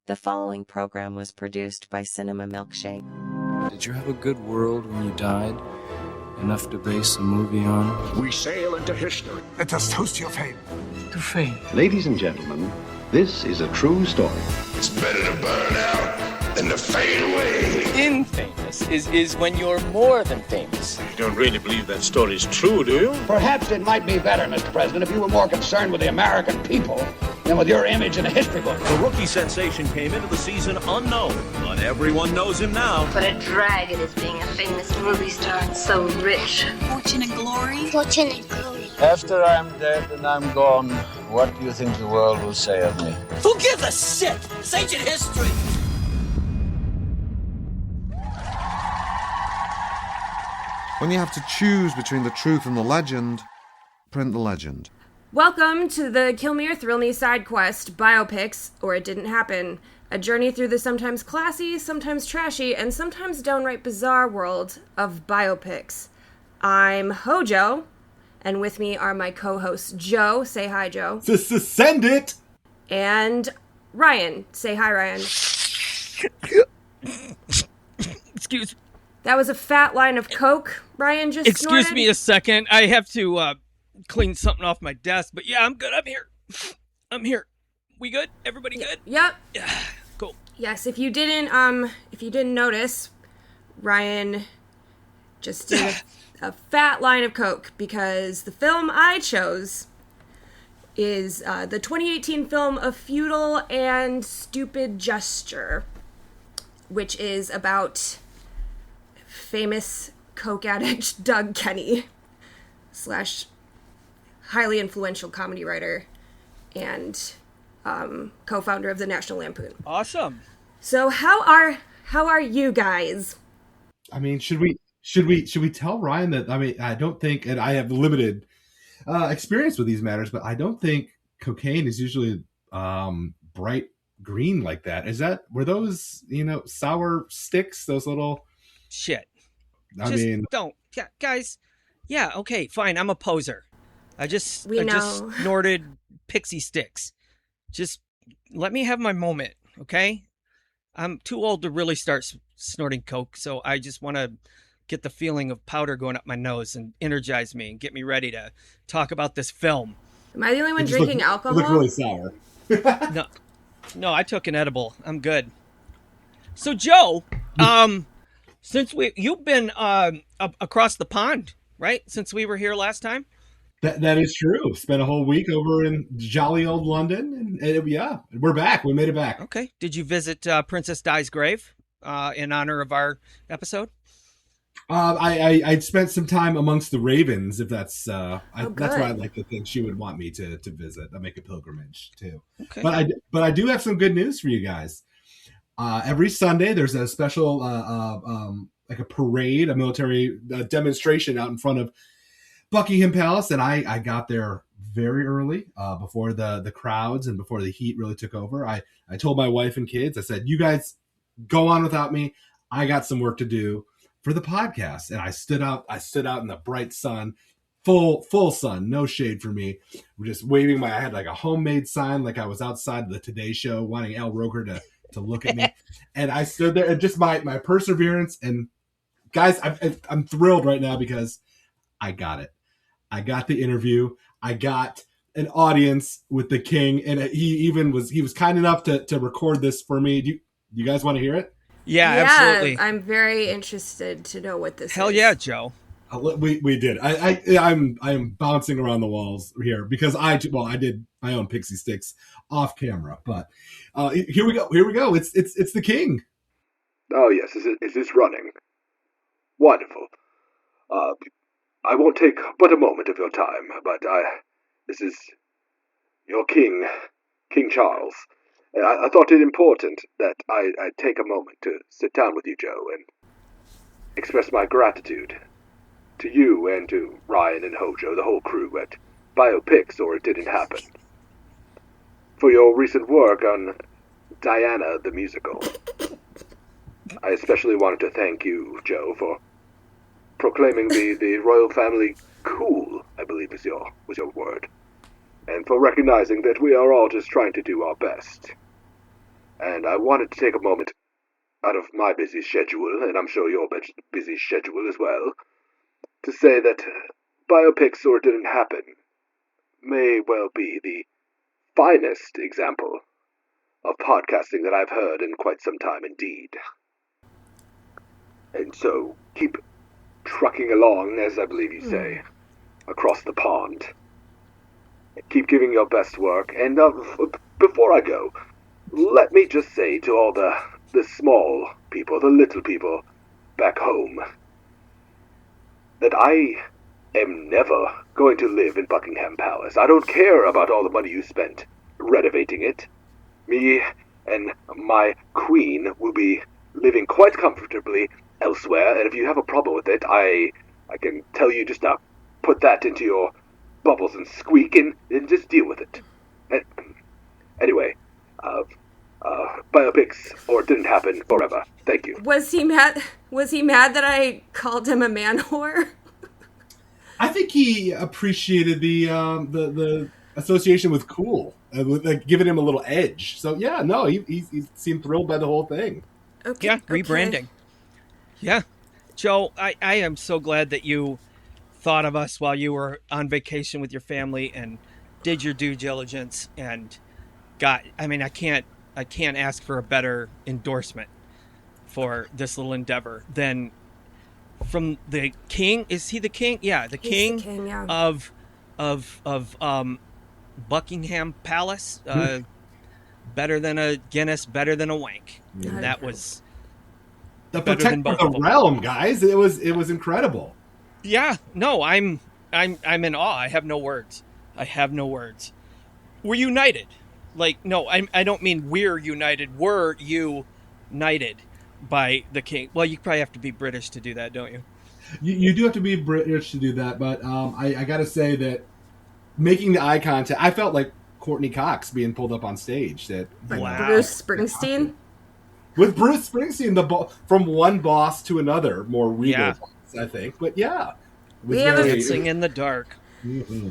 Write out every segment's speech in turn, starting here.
The following program was produced by Cinema Milkshake. Did you have a good world when you died? Enough to base a movie on? We sail into history. Let us toast your fame. To fame. Ladies and gentlemen, this is a true story. It's better to burn out than to fade away. Infamous is when you're more than famous. You don't really believe that story's true, do you? Perhaps it might be better, Mr. President, if you were more concerned with the American people than with your image in a history book. The rookie sensation came into the season unknown, but everyone knows him now. What a drag it is being a famous movie star and so rich. Fortune and glory. Fortune and glory. After I'm dead and I'm gone, what do you think the world will say of me? Who gives a shit? It's ancient history. When you have to choose between the truth and the legend, print the legend. Welcome to the Kill Me or Thrill Me side quest, Biopics, or It Didn't Happen. A journey through the sometimes classy, sometimes trashy, and sometimes downright bizarre world of biopics. I'm Hojo, and with me are my co-hosts Joe. Say hi, Joe. Send it! And Ryan. Say hi, Ryan. Excuse me. That was a fat line of Coke Ryan just Excuse snorted. me a second. I have to clean something off my desk. But yeah, I'm good. I'm here. I'm here. We good? Everybody good? Yep. Yeah. Cool. Yes, if you didn't notice, Ryan just did a fat line of Coke because the film I chose is the 2018 film A Futile and Stupid Gesture, which is about famous Coke addict Doug Kenney / highly influential comedy writer and co-founder of the National Lampoon. Awesome. So how are you guys? I mean, should we tell Ryan that? I mean, I don't think, and I have limited experience with these matters, but I don't think cocaine is usually bright green like that. Were those sour sticks? Those little shit. I mean, don't, yeah, guys. Yeah, okay, fine. I'm a poser. I just know. snorted pixie sticks. Just let me have my moment, okay? I'm too old to really start snorting Coke, so I just want to get the feeling of powder going up my nose and energize me and get me ready to talk about this film. Am I the only one drinking alcohol? It looked really sour. No, I took an edible. I'm good. So, Joe, since you've been across the pond, right? Since we were here last time? That is true. Spent a whole week over in jolly old London, and yeah, we're back. We made it back. Okay. Did you visit Princess Di's grave in honor of our episode? I spent some time amongst the ravens. If that's that's good. what I like to think she would want me to visit. I make a pilgrimage too. Okay. But I do have some good news for you guys. Every Sunday there's a special like a parade, a military demonstration out in front of Buckingham Palace, and I got there very early before the crowds and before the heat really took over. I told my wife and kids, I said, you guys go on without me. I got some work to do for the podcast. And I stood out in the bright sun, full sun, no shade for me. We're just waving I had like a homemade sign, like I was outside the Today Show wanting Al Roker to look at me. And I stood there, and just my perseverance. And guys, I'm thrilled right now because I got it. I got the interview. I got an audience with the king, and he was kind enough to record this for me. Do you guys want to hear it? Yeah, absolutely. I'm very interested to know what this is. Hell yeah, Joe. We did. I'm bouncing around the walls here because I did my own pixie sticks off camera, but here we go. It's the king. Oh yes, is this running? Wonderful. I won't take but a moment of your time, but this is your king, King Charles. And I thought it important that I take a moment to sit down with you, Joe, and express my gratitude to you and to Ryan and Hojo, the whole crew at Biopics, or It Didn't Happen, for your recent work on Diana the musical. I especially wanted to thank you, Joe, for proclaiming the royal family cool, I believe was your word, and for recognizing that we are all just trying to do our best. and I wanted to take a moment out of my busy schedule, and I'm sure your busy schedule as well, to say that Biopics or It Didn't Happen may well be the finest example of podcasting that I've heard in quite some time indeed. And so, keep trucking along, as I believe you say, across the pond. Keep giving your best work, and before I go, let me just say to all the small people, the little people back home, that I am never going to live in Buckingham Palace. I don't care about all the money you spent renovating it. Me and my queen will be living quite comfortably elsewhere, and if you have a problem with it, I can tell you just to put that into your bubbles and squeak and just deal with it. Anyway, Biopics or It Didn't Happen forever. Thank you. Was he mad that I called him a man whore? I think he appreciated the association with cool, like giving him a little edge. So yeah, no, he seemed thrilled by the whole thing. Okay. Yeah, rebranding. Yeah. Joe, I am so glad that you thought of us while you were on vacation with your family and did your due diligence and I can't ask for a better endorsement for this little endeavor than from the king. Is he the king? Yeah, the king, yeah. of Buckingham Palace. Better than a Guinness, better than a wank. Yeah. That was the protector of the realm, guys. It was incredible. Yeah, no, I'm in awe. I have no words. We're united. Like, no, I don't mean we're united. We're united by the king. Well, you probably have to be British to do that, don't you? You do have to be British to do that, but I got to say that making the eye contact, I felt like Courtney Cox being pulled up on stage. Wow. Bruce Springsteen? With Bruce Springsteen, from one boss to another, more regal boss, I think. But yeah. Dancing in the dark. Mm-hmm.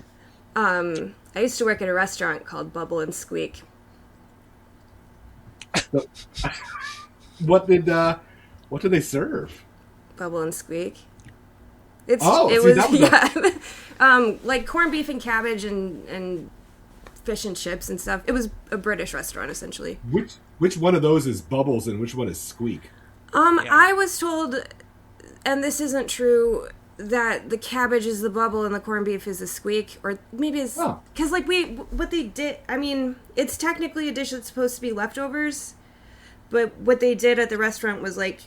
I used to work at a restaurant called Bubble and Squeak. What did they serve? Bubble and Squeak. Like corned beef and cabbage and fish and chips and stuff. It was a British restaurant essentially. Which one of those is Bubbles and which one is Squeak? I was told, and this isn't true, that the cabbage is the bubble and the corned beef is the squeak, or maybe it's because what they did. I mean, it's technically a dish that's supposed to be leftovers, but what they did at the restaurant was like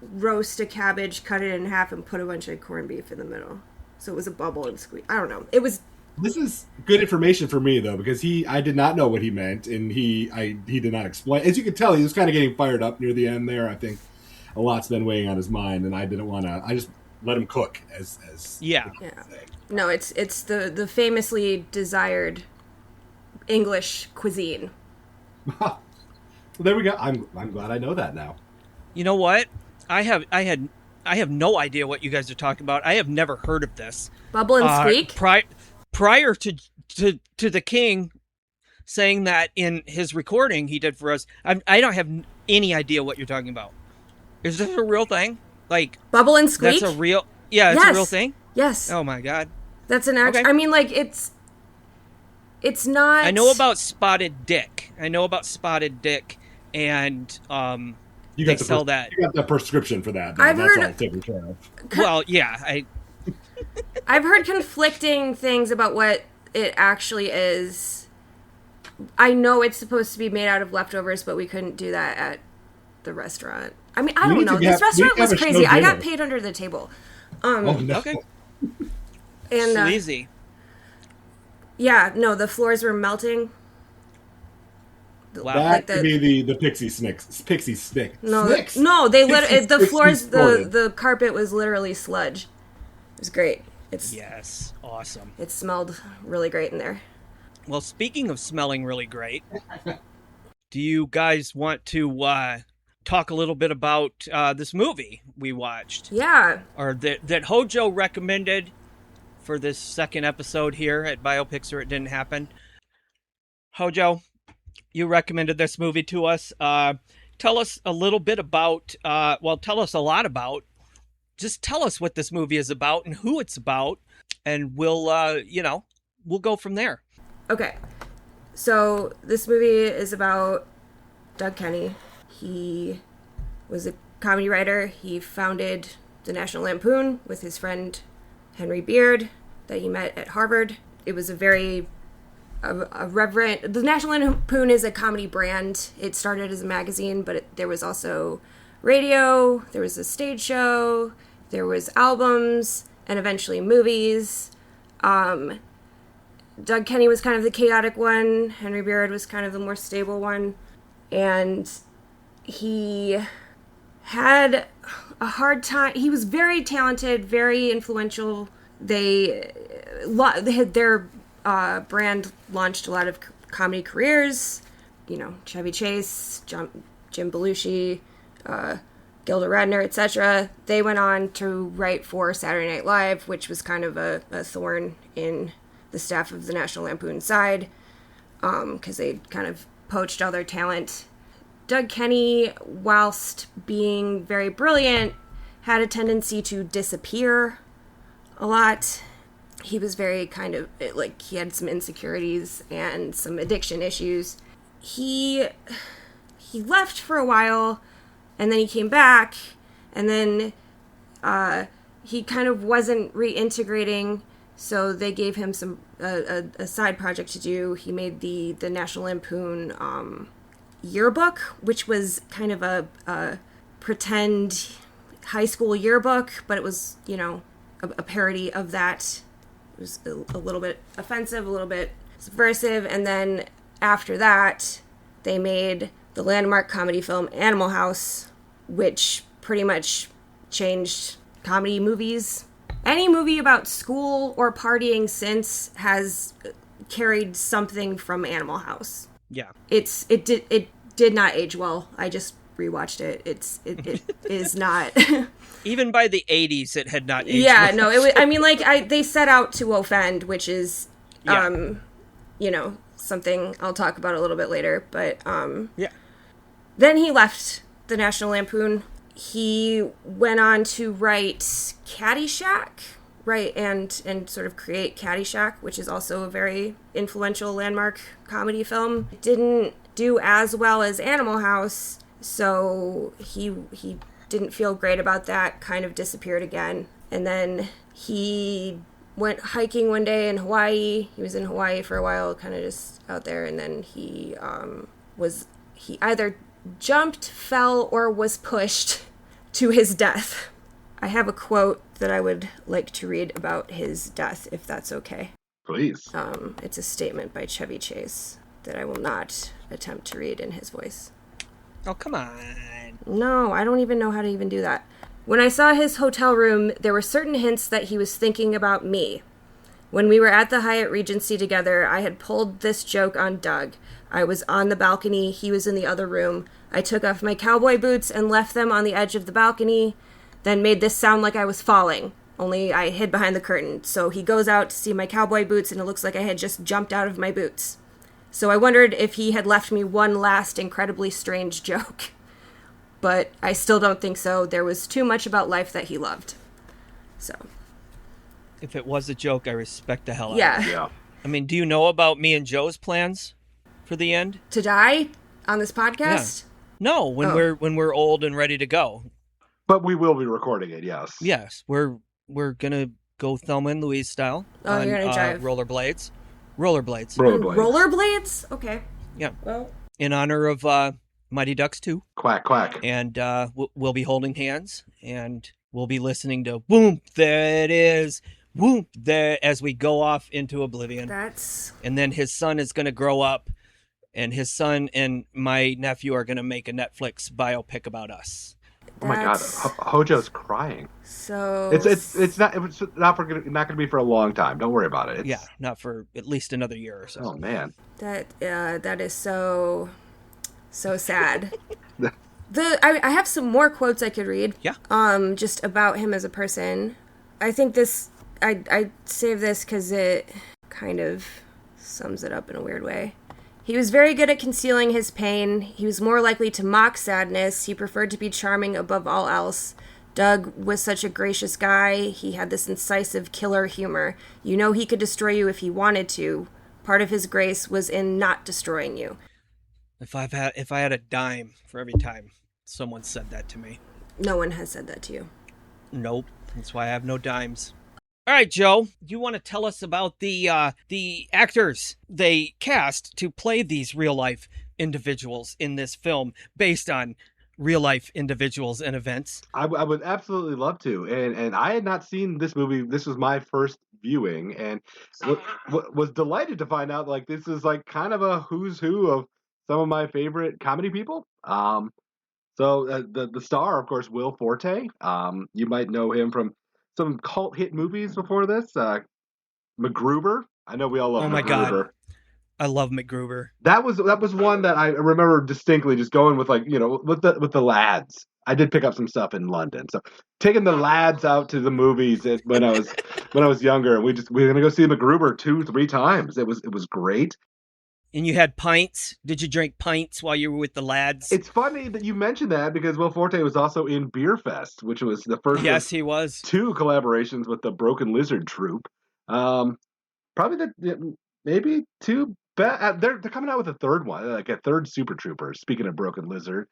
roast a cabbage, cut it in half, and put a bunch of corned beef in the middle. So it was a bubble and squeak. I don't know. It was. This is good information for me though, because I did not know what he meant, and he did not explain. As you can tell, he was kind of getting fired up near the end there. I think a lot's been weighing on his mind, and I didn't want to. I just let him cook as yeah. No, it's the famously desired English cuisine. Well, there we go. I'm glad I know that now. You know what? I have no idea what you guys are talking about. I have never heard of this. Bubble and Squeak? Prior to the king saying that in his recording he did for us, I don't have any idea what you're talking about. Is this a real thing? Like Bubble and Squeak? That's a real. Yeah, it's a real thing. Yes. Oh my god. That's an actual. Okay. I mean, like it's not. I know about Spotted Dick. And you got sell that. You got the prescription for that. I've That's heard. All taken care of. Well, yeah, I've heard conflicting things about what it actually is. I know it's supposed to be made out of leftovers, but we couldn't do that at the restaurant. I mean, I don't know. This restaurant was crazy. I got paid under the table. Okay. And sleazy. Yeah, no, the floors were melting. Wow. That could be the pixie sticks. Pixie stick. No, Snicks. No, the floors, the carpet was literally sludge. It was great. Yes, awesome. It smelled really great in there. Well, speaking of smelling really great, do you guys want to talk a little bit about this movie we watched? Yeah. Or that Hojo recommended for this second episode here at Biopics or It Didn't Happen. Hojo, you recommended this movie to us. Tell us a little bit about, tell us a lot about, just tell us what this movie is about and who it's about, and we'll go from there. Okay. So this movie is about Doug Kenney. He was a comedy writer. He founded the National Lampoon with his friend Henry Beard that he met at Harvard. It was a very reverent... The National Lampoon is a comedy brand. It started as a magazine, but there was also radio, there was a stage show, there was albums, and eventually movies. Doug Kenney was kind of the chaotic one. Henry Beard was kind of the more stable one. And he had a hard time. He was very talented, very influential. Their brand launched a lot of comedy careers. Chevy Chase, Jim Belushi, Gilda Radner, etc. They went on to write for Saturday Night Live, which was kind of a thorn in the staff of the National Lampoon side, because they kind of poached all their talent. Doug Kenney, whilst being very brilliant, had a tendency to disappear a lot. He was very he had some insecurities and some addiction issues. He left for a while, and then he came back, and then he kind of wasn't reintegrating, so they gave him a side project to do. He made the National Lampoon yearbook, which was kind of a pretend high school yearbook, but it was, a parody of that. It was a little bit offensive, a little bit subversive, and then after that, they made the landmark comedy film Animal House, which pretty much changed comedy movies. Any movie about school or partying since has carried something from Animal House. Yeah. It did not age well. I just rewatched it. It is not. Even by the 80s, it had not aged yeah, well. no, it was, I mean, they set out to offend, which is, something I'll talk about a little bit later. But yeah. Then he left the National Lampoon. He went on to write Caddyshack, right, and sort of create Caddyshack, which is also a very influential landmark comedy film. It didn't do as well as Animal House, so he didn't feel great about that, kind of disappeared again. And then he went hiking one day in Hawaii. He was in Hawaii for a while, kind of just out there, and then he either jumped, fell, or was pushed to his death. I have a quote that I would like to read about his death, if that's okay. Please. It's a statement by Chevy Chase that I will not attempt to read in his voice. Oh, come on. No, I don't even know how to even do that. When I saw his hotel room, there were certain hints that he was thinking about me. When we were at the Hyatt Regency together, I had pulled this joke on Doug. I was on the balcony, he was in the other room. I took off my cowboy boots and left them on the edge of the balcony, then made this sound like I was falling, only I hid behind the curtain. So he goes out to see my cowboy boots, and it looks like I had just jumped out of my boots. So I wondered if he had left me one last incredibly strange joke. But I still don't think so. There was too much about life that he loved. So. If it was a joke, I respect the hell out yeah. of it. Yeah. I mean, do you know about me and Joe's plans for the end? To die on this podcast? Yeah. No, when we're old and ready to go. But we will be recording it, yes. Yes, we're gonna go Thelma and Louise style. Oh, on, you're gonna drive rollerblades. Rollerblades? Okay. Yeah. Well, in honor of Mighty Ducks 2. Quack, quack. And we'll be holding hands, and we'll be listening to "Boom, there it is, boom, there," as we go off into oblivion. And then his son is gonna grow up, and his son and my nephew are gonna make a Netflix biopic about us. Oh my God, Hojo's crying. So it's not gonna be for a long time. Don't worry about it. Yeah, not for at least another year or so. Oh man, that is so sad. I have some more quotes I could read. Yeah. Just about him as a person. I think this I saved this because it kind of sums it up in a weird way. He was very good at concealing his pain. He was more likely to mock sadness. He preferred to be charming above all else. Doug was such a gracious guy. He had this incisive killer humor. You know he could destroy you if he wanted to. Part of his grace was in not destroying you. If I had a dime for every time someone said that to me. No one has said that to you. Nope. That's why I have no dimes. All right, Joe, do you want to tell us about the actors they cast to play these real-life individuals in this film based on real-life individuals and events? I would absolutely love to. And I had not seen this movie. This was my first viewing, and was delighted to find out, like, this is, like, kind of a who's who of some of my favorite comedy people. So the star, of course, Will Forte. You might know him from some cult hit movies before this. MacGruber. I know we all love MacGruber. Oh my God. I love MacGruber. That was one that I remember distinctly, just going with, like, you know, with the lads. I did pick up some stuff in London, so taking the lads out to the movies when I was younger, and we were gonna go see MacGruber 2-3 times. It was great. And you had pints? Did you drink pints while you were with the lads? It's funny that you mentioned that, because Will Forte was also in Beer Fest, which was the first he was. 2 collaborations with the Broken Lizard troupe. Probably maybe 2. They're coming out with a third one, like a third Super Trooper. Speaking of Broken Lizard,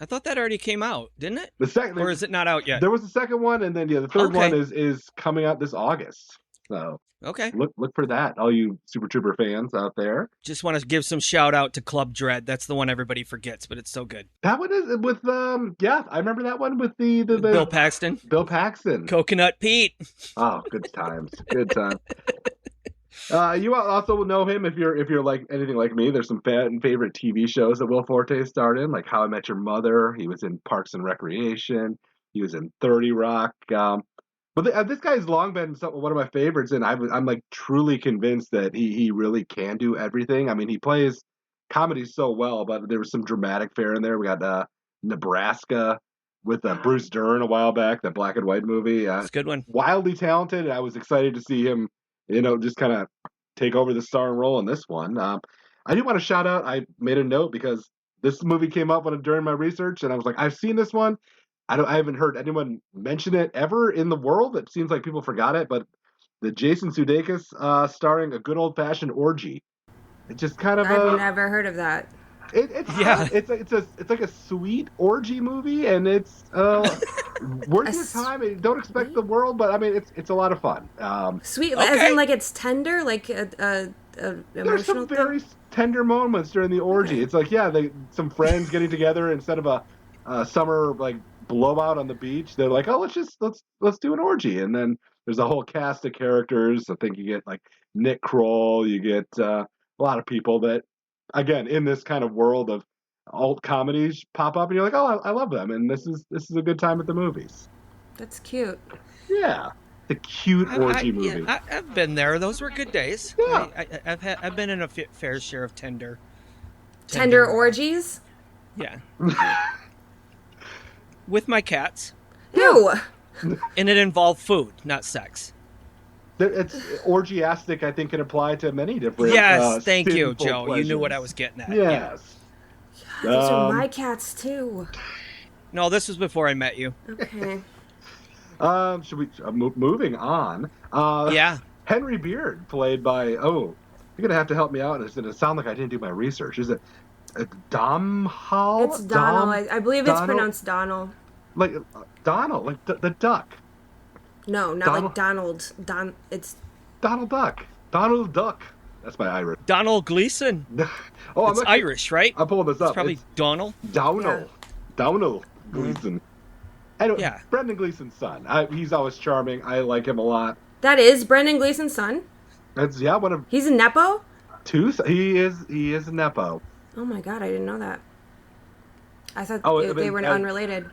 I thought that already came out, didn't it? The second, or is it not out yet? There was the second one, and then the third one is coming out this August. So okay, look for that, all you Super Trooper fans out there. Just want to give some shout out to Club Dread. That's the one everybody forgets, but it's so good. That one is with I remember that one with the Bill Paxton. Bill Paxton. Coconut Pete. Oh, good times. Good times. You also know him if you're like anything like me. There's some favorite TV shows that Will Forte starred in, like How I Met Your Mother. He was in Parks and Recreation. He was in 30 Rock. But this guy's long been one of my favorites, and I'm like truly convinced that he really can do everything. I mean, he plays comedy so well, but there was some dramatic fare in there. We got Nebraska with Bruce Dern a while back, that black and white movie. It's a good one. Wildly talented. I was excited to see him, just kind of take over the starring role in this one. I do want to shout out, I made a note because this movie came up during my research, and I was like, I've seen this one. I haven't heard anyone mention it ever in the world. It seems like people forgot it, but the Jason Sudeikis starring A Good Old Fashioned Orgy. It's just kind of I've never heard of that. It's like a sweet orgy movie, and it's worth your time. Don't expect the world, but I mean it's a lot of fun. Sweet, as in like it's tender, like a there's some very tender moments during the orgy. Okay. It's like some friends getting together instead of a summer like blowout on the beach. They're like, oh, let's do an orgy, and then there's a whole cast of characters. I think you get like Nick Kroll, you get a lot of people that, again, in this kind of world of alt comedies pop up, and you're like, oh, I love them, and this is a good time at the movies. That's cute. Yeah, the cute orgy movie. Yeah, I've been there. Those were good days. Yeah, I've been in a fair share of tender orgies. Yeah, with my cats. Ew. And it involved food, not sex. It's orgiastic, I think, can apply to many different. Yes, thank you, Joe. Pleasures. You knew what I was getting at. Yes. Yeah, those are my cats too. No, this was before I met you. Okay. Should we moving on? Yeah. Henry Beard, played by you're gonna have to help me out. It's gonna sound like I didn't do my research. Is it Domhnall? It's Donald. I believe it's pronounced Donald. Like Donald, like the duck. No, not like Donald. It's Donald Duck. Donald Duck. That's my Irish. Donald Gleason. It's Irish, right? I'm pulling this up. It's probably Donald. Donald. Yeah. Donald Gleason. Mm-hmm. Anyway, yeah. Brendan Gleeson's son. He's always charming. I like him a lot. That is Brendan Gleeson's son? That's one of. He's a Nepo? He is a Nepo. Oh my god, I didn't know that. I thought they were unrelated.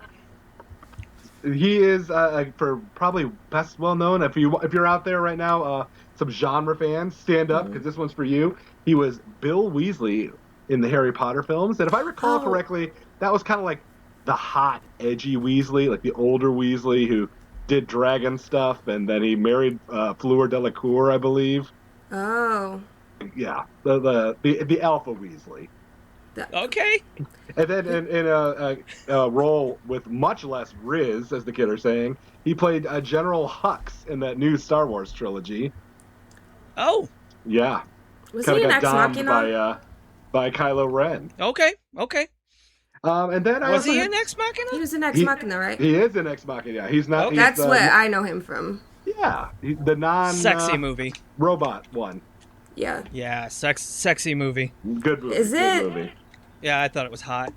He is for probably best well known. If you're out there right now, some genre fans, stand up because this one's for you. He was Bill Weasley in the Harry Potter films, and if I recall correctly, that was kind of like the hot, edgy Weasley, like the older Weasley who did dragon stuff, and then he married Fleur Delacour, I believe. Oh. the Alpha Weasley. Okay. And then in a role with much less Riz, as the kid are saying, he played General Hux in that new Star Wars trilogy. Oh. Yeah. Was Kinda he an got Ex domed Machina? by Kylo Ren. Okay. And then was he in Ex Machina? He was in Ex Machina, right? He is in Ex Machina. Yeah. He's not. Okay. That's what I know him from. Yeah, the sexy movie, robot one. Yeah. Yeah, sexy movie. Good movie. Is good it? Movie. Yeah, I thought it was hot.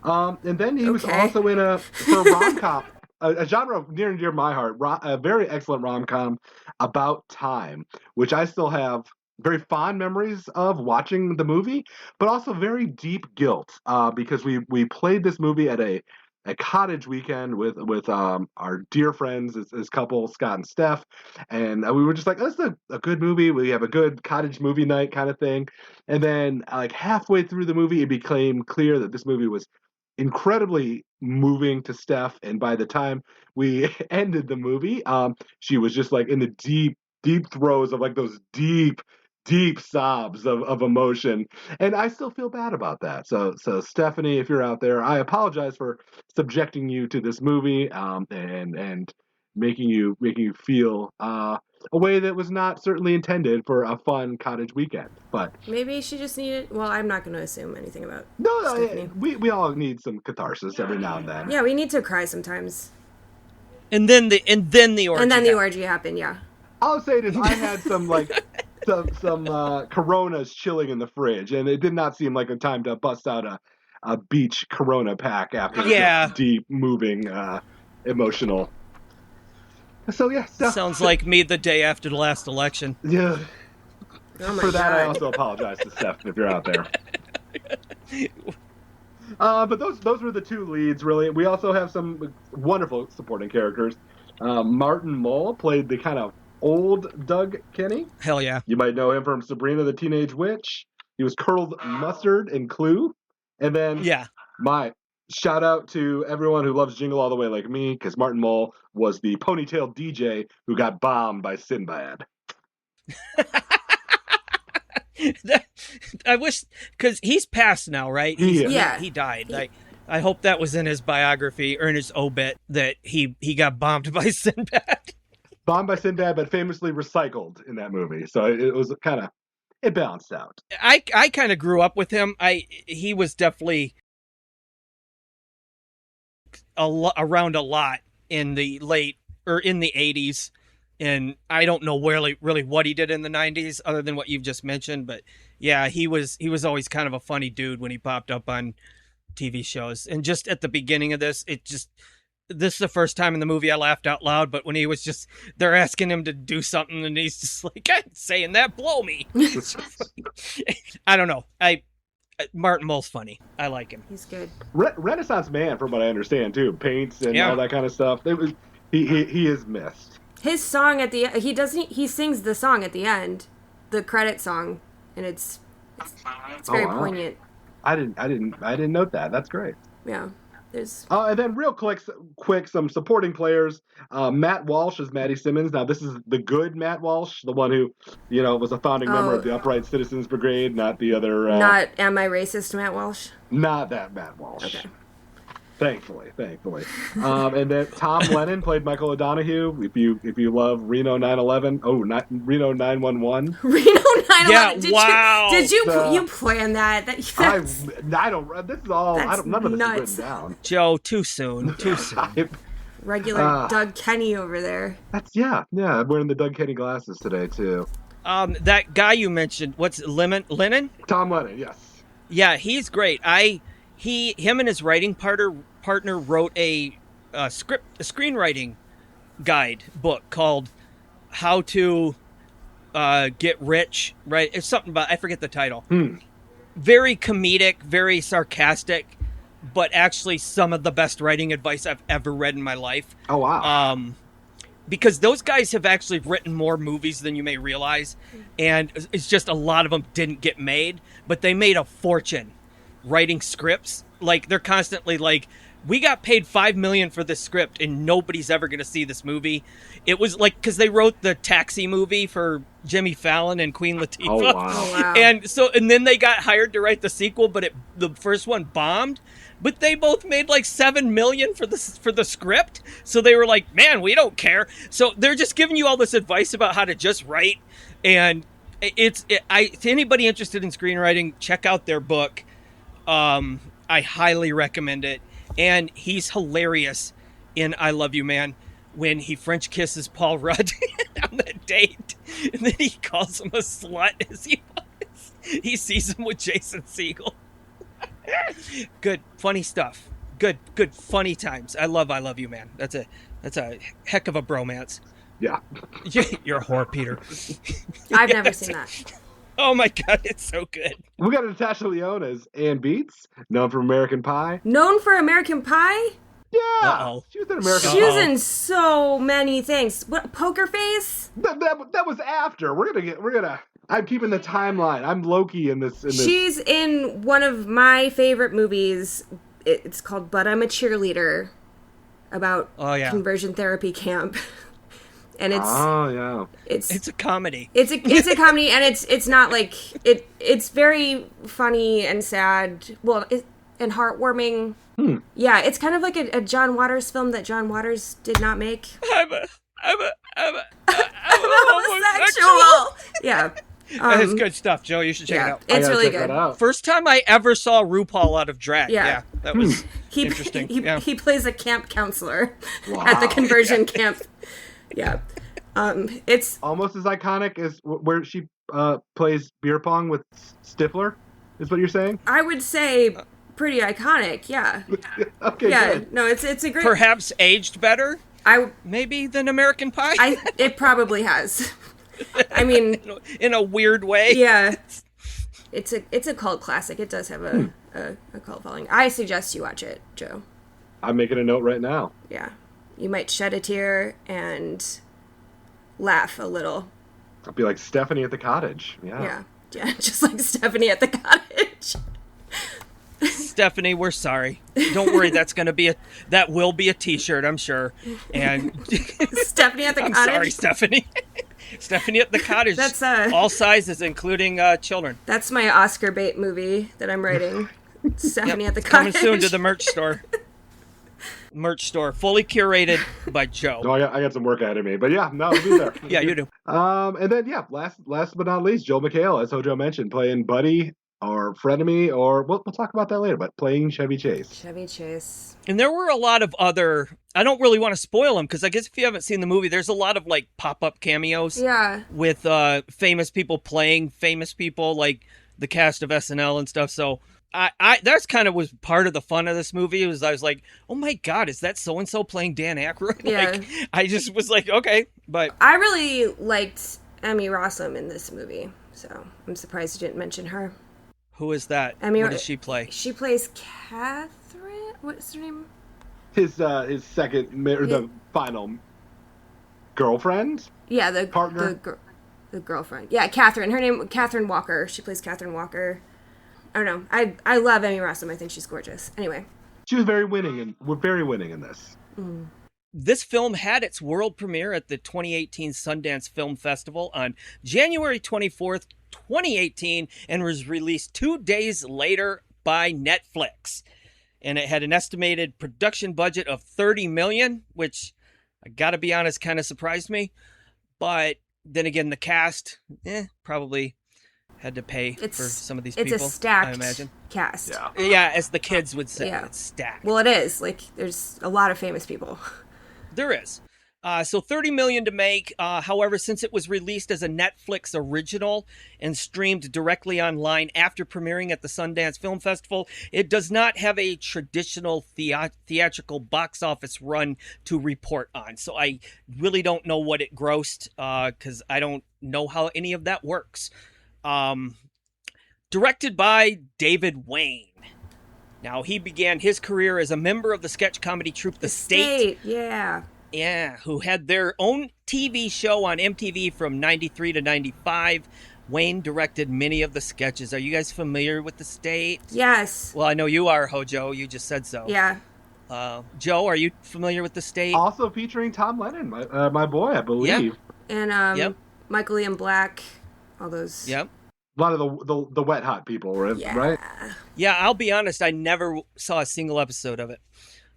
And then he was also in a rom-com, a genre near and dear to my heart, a very excellent rom-com about time, which I still have very fond memories of watching the movie, but also very deep guilt because we played this movie at a cottage weekend with our dear friends, his couple, Scott and Steph, and we were just like, this is a good movie. We have a good cottage movie night kind of thing. And then like halfway through the movie, it became clear that this movie was incredibly moving to Steph, and by the time we ended the movie, she was just like in the deep throes of like those deep sobs of emotion, and I still feel bad about that. So Stephanie, if you're out there, I apologize for subjecting you to this movie and making you feel a way that was not certainly intended for a fun cottage weekend. But maybe she just needed. Well, I'm not going to assume anything about no, Stephanie. We all need some catharsis every now and then. Yeah, we need to cry sometimes. And then the orgy. And then the orgy happened. Yeah. All I'm saying is I had some like some Coronas chilling in the fridge, and it did not seem like a time to bust out a beach Corona pack after deep, moving, emotional. So yeah, sounds like me the day after the last election. Yeah. Oh For that, I also apologize to Steph if you're out there. But those were the two leads, really. We also have some wonderful supporting characters. Martin Mull played the kind of old Doug Kenney. Hell yeah. You might know him from Sabrina the Teenage Witch. He was Colonel Mustard in Clue. And then my shout out to everyone who loves Jingle All the Way like me, because Martin Mull was the ponytail DJ who got bombed by Sinbad. I wish, because he's passed now, right? He died. I hope that was in his biography or in his obit that he got bombed by Sinbad. Bombed by Sinbad, but famously recycled in that movie. So it was it balanced out. I kind of grew up with him. He was definitely around a lot in the in the 80s. And I don't know really what he did in the 90s other than what you've just mentioned. But yeah, he was always kind of a funny dude when he popped up on TV shows. And just at the beginning of this is the first time in the movie I laughed out loud, but when he was just, they're asking him to do something and he's just like, I'm saying that, blow me. I don't know. Martin Mull's funny. I like him. He's good. Renaissance man, from what I understand, too. Paints and all that kind of stuff. He is missed. His song at the end, he sings the song at the end, the credit song, and it's very poignant. I didn't note that. That's great. Yeah. And then real quick, some supporting players. Matt Walsh is Maddie Simmons. Now, this is the good Matt Walsh, the one who, was a founding member of the Upright Citizens Brigade, not the other... not Am I Racist Matt Walsh? Not that Matt Walsh. Okay. Thankfully. And then Tom Lennon played Michael O'Donoghue. If you love Reno 9/11, Reno 911. Reno 9/11. Yeah, Did you plan that? I don't. This is all. None of this is written down. Joe, too soon. Regular Doug Kenney over there. I'm wearing the Doug Kenney glasses today too. That guy you mentioned, what's Lennon? Tom Lennon, yes. Yeah, he's great. Him and his writing partner wrote a screenwriting guide book called How to Get Rich, right? It's something about, I forget the title. Very comedic, very sarcastic, but actually some of the best writing advice I've ever read in my life. Oh, wow. Because those guys have actually written more movies than you may realize, and it's just a lot of them didn't get made, but they made a fortune writing scripts. Like, they're constantly like, we got paid $5 million for this script and nobody's ever going to see this movie. It was like, because they wrote the Taxi movie for Jimmy Fallon and Queen Latifah. Oh, wow. And then they got hired to write the sequel, but the first one bombed. But they both made like $7 million for the script. So they were like, man, we don't care. So they're just giving you all this advice about how to just write. And to anybody interested in screenwriting, check out their book. I highly recommend it. And he's hilarious in I Love You, Man, when he French kisses Paul Rudd on the date. And then he calls him a slut as he was. He sees him with Jason Segel. Good, funny stuff. Good, funny times. I Love You, Man. That's a heck of a bromance. Yeah. You're a whore, Peter. I've never seen that. Oh my God, it's so good. We got Natasha Lyonne as Ann Beats, known from American Pie. Known for American Pie? Yeah. Uh-oh. She was in American Pie. She was in so many things. What, Poker Face? That was after. I'm keeping the timeline. I'm Loki in this. She's in one of my favorite movies. It's called But I'm a Cheerleader, about conversion therapy camp. And it's a comedy. It's a comedy, and it's not like it's very funny and sad. Well, and heartwarming. Yeah, it's kind of like a John Waters film that John Waters did not make. I'm a homosexual. Yeah. It's good stuff, Joe. You should check it out. It's really good. First time I ever saw RuPaul out of drag. Yeah. That was interesting. He plays a camp counselor at the conversion camp. Yeah. It's almost as iconic as where she plays beer pong with Stifler, is what you're saying? I would say pretty iconic, yeah. Okay, yeah, good. No, it's a great... Perhaps aged better? Maybe than American Pie? It probably has. I mean... in a weird way? Yeah. It's a cult classic. It does have a cult following. I suggest you watch it, Joe. I'm making a note right now. Yeah. You might shed a tear and laugh a little. I'll be like Stephanie at the cottage. Yeah, just like Stephanie at the cottage. Stephanie, we're sorry. Don't worry, that will be a t-shirt, I'm sure. And Stephanie at the cottage. I'm sorry, Stephanie. Stephanie at the cottage. That's all sizes, including children. That's my Oscar bait movie that I'm writing. Stephanie at the cottage. Coming soon to the merch store. Fully curated by Joe. Oh, I got some work ahead of me, but yeah, no, I'll be there. Yeah, you do. And then last but not least, Joel McHale, as Hojo mentioned, playing Buddy or Frenemy, or we'll talk about that later, but playing Chevy Chase. And there were a lot of other, I don't really want to spoil them, because I guess if you haven't seen the movie, there's a lot of like pop-up cameos. Yeah. With famous people playing famous people, like the cast of SNL and stuff. So I that's kind of was part of the fun of this movie. I was like, oh my God, is that so-and-so playing Dan Aykroyd? Yeah. Like, I just was like, okay, but. I really liked Emmy Rossum in this movie, so I'm surprised you didn't mention her. Who is that? What does she play? She plays Catherine. What's her name? His second or the final girlfriend. Yeah, the partner. The girlfriend. Yeah, Catherine. Her name Catherine Walker. She plays Catherine Walker. I don't know. I love Emmy Rossum. I think she's gorgeous. Anyway, she was very winning, and we're very winning in this. Mm. This film had its world premiere at the 2018 Sundance Film Festival on January 24th, 2018, and was released 2 days later by Netflix. And it had an estimated production budget of $30 million, which I gotta be honest, kind of surprised me. But then again, the cast, probably had to pay for some of these people. It's a stacked I imagine. cast. Yeah, as the kids would say, it's stacked. Well, it is. Like, there's a lot of famous people. There is. So $30 million to make. However, since it was released as a Netflix original and streamed directly online after premiering at the Sundance Film Festival, it does not have a traditional theatrical box office run to report on. So I really don't know what it grossed because I don't know how any of that works. Directed by David Wain. Now, he began his career as a member of the sketch comedy troupe The State. Yeah, who had their own TV show on MTV from 93 to 95. Wain directed many of the sketches. Are you guys familiar with The State? Yes. Well, I know you are, Hojo. You just said so. Yeah. Joe, are you familiar with The State? Also featuring Tom Lennon, my boy, I believe. And Michael Ian Black, all those. Yep. A lot of the wet hot people, right? Yeah, I'll be honest. I never saw a single episode of it.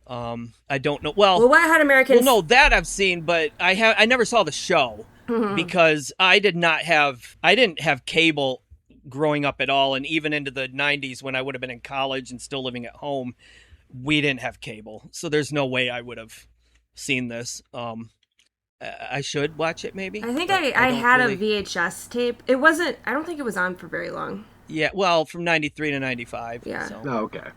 I don't know. Well, Wet Hot Americans. Well, no, that I've seen, but I never saw the show because I didn't have cable growing up at all, and even into the 90s when I would have been in college and still living at home, we didn't have cable, so there's no way I would have seen this. I should watch it, maybe. I think I had a VHS tape. It wasn't. I don't think it was on for very long. Yeah, well, from 93 to 95. Yeah. So. Oh, okay.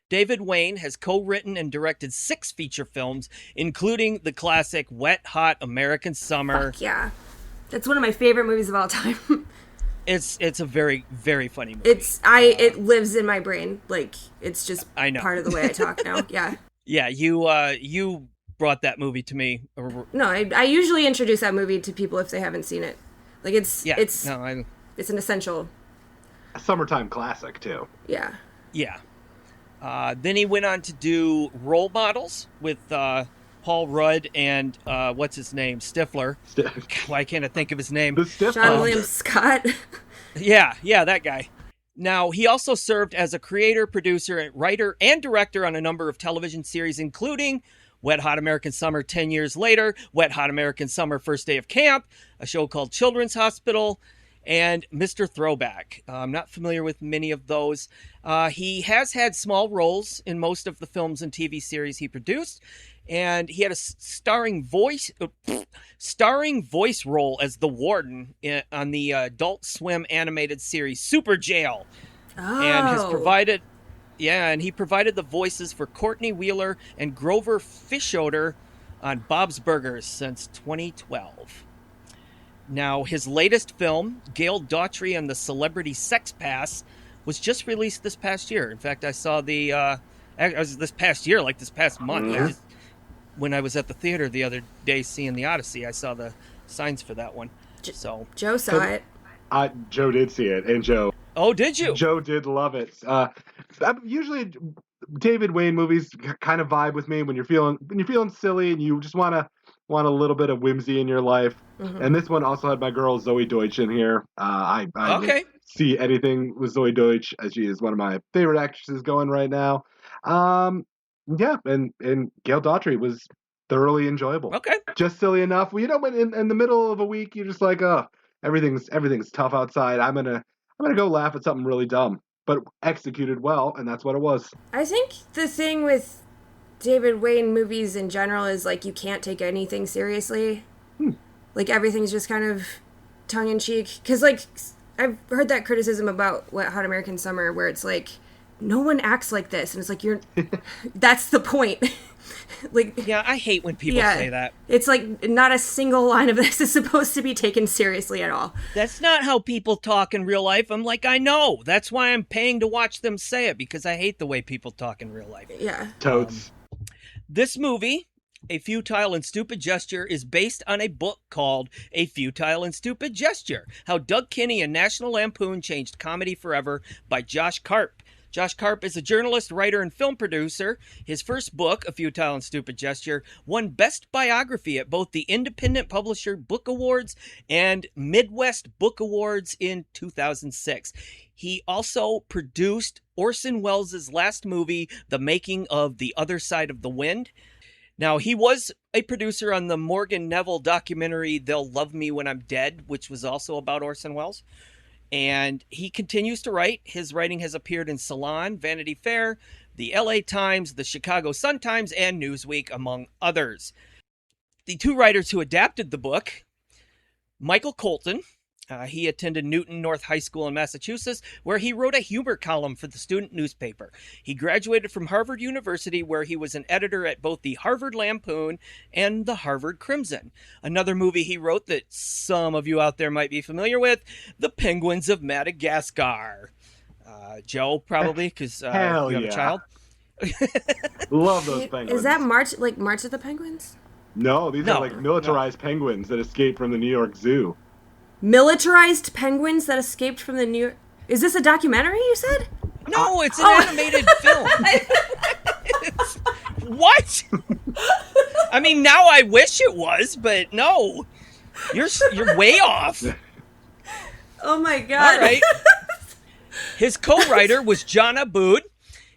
David Wain has co-written and directed 6 feature films, including the classic Wet Hot American Summer. Fuck yeah, that's one of my favorite movies of all time. It's a very, very funny movie. It lives in my brain. Like, it's just I know. part of the way I talk now. Yeah. Yeah, you brought that movie to me. No, I usually introduce that movie to people if they haven't seen it. Like, it's an essential. A summertime classic, too. Yeah. Yeah. Then he went on to do Role Models with Paul Rudd and what's his name? Stifler. Why can't I think of his name? Sean William Scott. Yeah, that guy. Now, he also served as a creator, producer, writer, and director on a number of television series, including Wet Hot American Summer 10 Years Later, Wet Hot American Summer First Day of Camp, a show called Children's Hospital, and Mr. Throwback. I'm not familiar with many of those. He has had small roles in most of the films and TV series he produced, and he had a starring voice role as the warden on the Adult Swim animated series Super Jail. Oh. And has provided... Yeah, and he provided the voices for Courtney Wheeler and Grover Fishoder on Bob's Burgers since 2012. Now, his latest film, Gail Daughtry and the Celebrity Sex Pass, was just released this past year. In fact, I saw this past month. When I was at the theater the other day seeing The Odyssey, I saw the signs for that one. Joe saw it. Joe did see it, and Joe. Oh, did you? Joe did love it. Usually, David Wain movies kind of vibe with me when you're feeling silly and you just want a little bit of whimsy in your life. Mm-hmm. And this one also had my girl Zoe Deutsch in here. I see anything with Zoe Deutsch, as she is one of my favorite actresses going right now. Yeah, and Gail Daughtry was thoroughly enjoyable. Okay, just silly enough. Well, when in the middle of a week you're just like, oh, everything's tough outside. I'm gonna go laugh at something really dumb, but executed well, and that's what it was. I think the thing with David Wain movies in general is, like, you can't take anything seriously. Like, everything's just kind of tongue-in-cheek. Because, like, I've heard that criticism about Wet Hot American Summer, where it's like, no one acts like this. And it's like, that's the point. Like, yeah, I hate when people say that. It's like, not a single line of this is supposed to be taken seriously at all. That's not how people talk in real life. I'm like, I know. That's why I'm paying to watch them say it, because I hate the way people talk in real life. Yeah. Totes. This movie, A Futile and Stupid Gesture, is based on a book called A Futile and Stupid Gesture, How Doug Kenney and National Lampoon Changed Comedy Forever by Josh Karp. Josh Karp is a journalist, writer, and film producer. His first book, A Futile and Stupid Gesture, won Best Biography at both the Independent Publisher Book Awards and Midwest Book Awards in 2006. He also produced Orson Welles' last movie, The Making of the Other Side of the Wind. Now, he was a producer on the Morgan Neville documentary, They'll Love Me When I'm Dead, which was also about Orson Welles. And he continues to write. His writing has appeared in Salon, Vanity Fair, the LA Times, the Chicago Sun-Times, and Newsweek, among others. The two writers who adapted the book, Michael Colton, he attended Newton North High School in Massachusetts, where he wrote a humor column for the student newspaper. He graduated from Harvard University, where he was an editor at both the Harvard Lampoon and the Harvard Crimson. Another movie he wrote that some of you out there might be familiar with, The Penguins of Madagascar. Joe, probably, because you have a child. Love those penguins. Is that March of the Penguins? No, these are like militarized penguins that escaped from the New York Zoo. Militarized penguins that escaped from the New York... Is this a documentary, you said? No, it's an animated film. I mean, now I wish it was, but no. You're way off. Oh my God. All right. His co-writer was John Abood.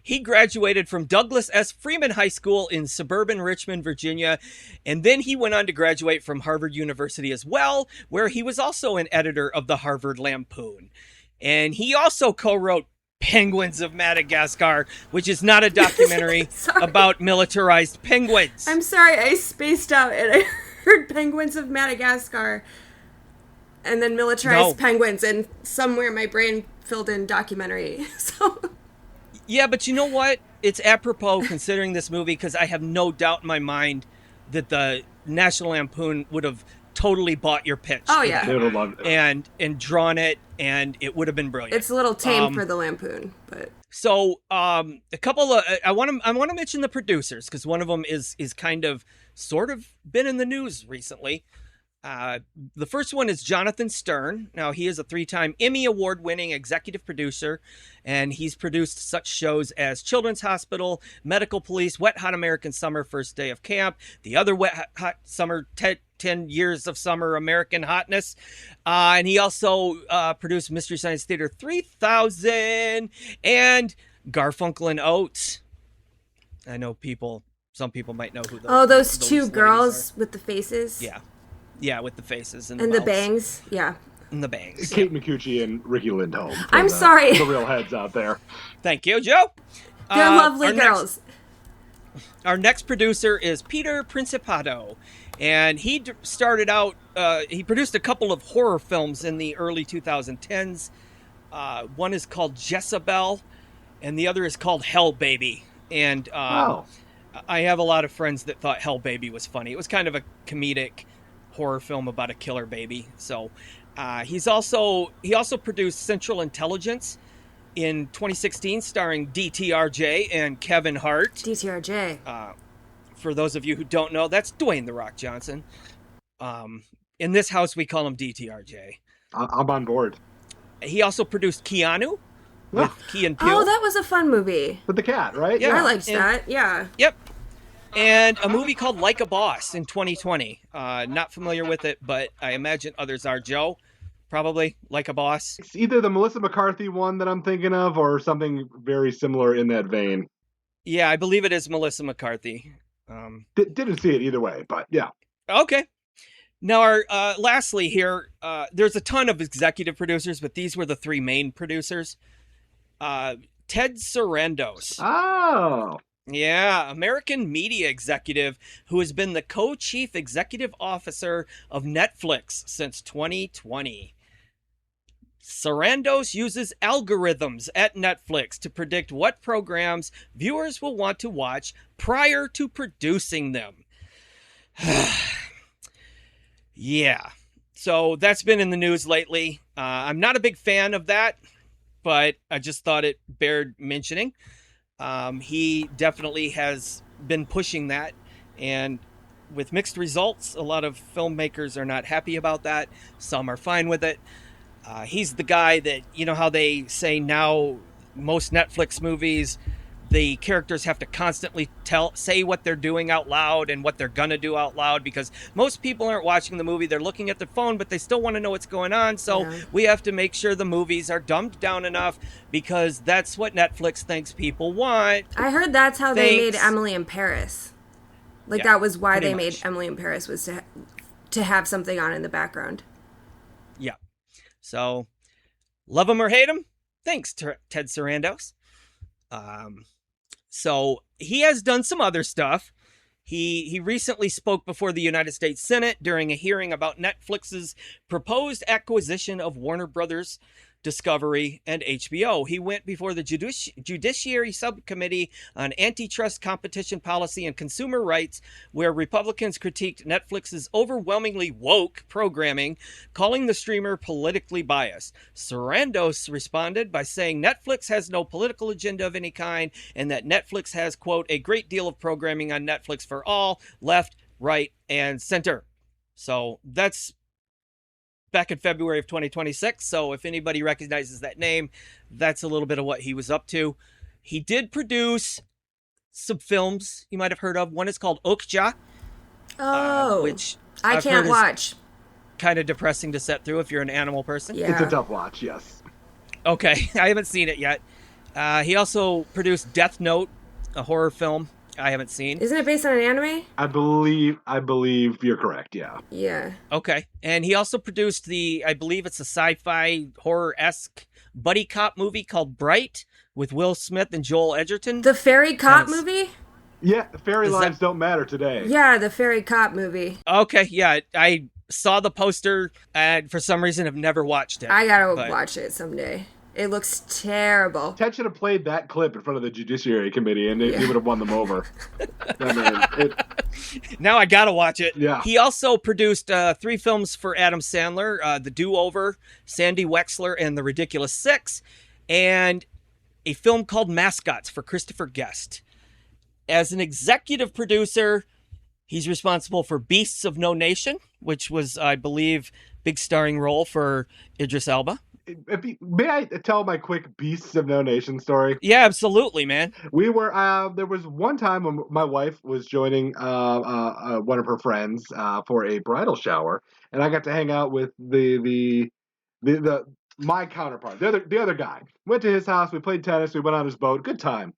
He graduated from Douglas S. Freeman High School in suburban Richmond, Virginia, and then he went on to graduate from Harvard University as well, where he was also an editor of the Harvard Lampoon. And he also co-wrote Penguins of Madagascar, which is not a documentary about militarized penguins. I'm sorry, I spaced out and I heard Penguins of Madagascar and then militarized penguins, and somewhere my brain filled in documentary. So... Yeah, but you know what? It's apropos considering this movie, because I have no doubt in my mind that the National Lampoon would have totally bought your pitch. Oh, yeah. They would have loved it. And drawn it, and it would have been brilliant. It's a little tame for the Lampoon, but... So, a couple of... I want to mention the producers, because one of them is kind of, sort of been in the news recently. The first one is Jonathan Stern. Now, he is a 3-time Emmy Award-winning executive producer, and he's produced such shows as Children's Hospital, Medical Police, Wet Hot American Summer, First Day of Camp, The Other Wet Hot Summer, 10 Years of Summer, American Hotness. And he also produced Mystery Science Theater 3000 and Garfunkel and Oates. I know some people might know who those Oh, those two girls with the faces? Yeah. Yeah, with the faces and the bangs. Yeah. And the bangs. Kate McCucci and Ricky Lindholm. I'm sorry. The real heads out there. Thank you, Joe. They're lovely girls. Our next producer is Peter Principato. And he started out, he produced a couple of horror films in the early 2010s. One is called Jezebel, and the other is called Hell Baby. And I have a lot of friends that thought Hell Baby was funny. It was kind of a comedic horror film about a killer baby. So he also produced Central Intelligence in 2016, starring DTRJ and Kevin Hart. DTRJ. For those of you who don't know, that's Dwayne "The Rock" Johnson. In this house, we call him DTRJ. I'm on board. He also produced Keanu with Key and Peele. Oh, that was a fun movie. With the cat, right? Yeah, I liked that. Yeah. Yep. And a movie called Like a Boss in 2020. Not familiar with it, but I imagine others are. Joe, probably Like a Boss. It's either the Melissa McCarthy one that I'm thinking of or something very similar in that vein. Yeah, I believe it is Melissa McCarthy. Didn't see it either way, but yeah. Okay. Now, lastly here, there's a ton of executive producers, but these were the 3 main producers. Ted Sarandos. Oh. Yeah, American media executive who has been the co-chief executive officer of Netflix since 2020. Sarandos uses algorithms at Netflix to predict what programs viewers will want to watch prior to producing them. Yeah, so that's been in the news lately. I'm not a big fan of that, but I just thought it bared mentioning. He definitely has been pushing that, and with mixed results, a lot of filmmakers are not happy about that. Some are fine with it. He's the guy that, you know how they say now most Netflix movies, the characters have to constantly say what they're doing out loud and what they're gonna do out loud, because most people aren't watching the movie, they're looking at their phone, but they still want to know what's going on. So we have to make sure the movies are dumbed down enough, because that's what Netflix thinks people want. I heard that's how they made Emily in Paris. Like, that was why they made Emily in Paris, was to have something on in the background. Yeah. So, love him or hate him, thanks, Ted Sarandos. So he has done some other stuff. He recently spoke before the United States Senate during a hearing about Netflix's proposed acquisition of Warner Brothers Discovery and HBO. He went before the Judiciary Subcommittee on Antitrust, Competition Policy, and Consumer Rights, where Republicans critiqued Netflix's overwhelmingly woke programming, calling the streamer politically biased. Sarandos responded by saying Netflix has no political agenda of any kind, and that Netflix has, quote, a great deal of programming on Netflix for all, left, right, and center. So that's back in February of 2026. So if anybody recognizes that name, that's a little bit of what he was up to. He did produce some films you might have heard of. One is called Okja. Which I can't watch. Kind of depressing to sit through if you're an animal person. Yeah. It's a tough watch, yes. Okay, I haven't seen it yet. He also produced Death Note, a horror film I haven't seen. Isn't it based on an anime? I believe you're correct, yeah. Yeah. Okay. And he also produced I believe it's a sci-fi horror-esque buddy cop movie called Bright with Will Smith and Joel Edgerton. The Fairy Cop movie? Yeah, fairy lines don't matter today. Yeah, the Fairy Cop movie. Okay, yeah, I saw the poster and for some reason have never watched it. I gotta watch it someday. It looks terrible. Ted should have played that clip in front of the Judiciary Committee and they would have won them over. Now I gotta watch it. Yeah. He also produced 3 films for Adam Sandler, The Do-Over, Sandy Wexler, and The Ridiculous Six, and a film called Mascots for Christopher Guest. As an executive producer, he's responsible for Beasts of No Nation, which was, I believe, big starring role for Idris Elba. May I tell my quick Beasts of No Nation story? Yeah, absolutely, man. We were there was one time when my wife was joining one of her friends for a bridal shower, and I got to hang out with my counterpart, the other guy. Went to his house, we played tennis, we went on his boat, good time.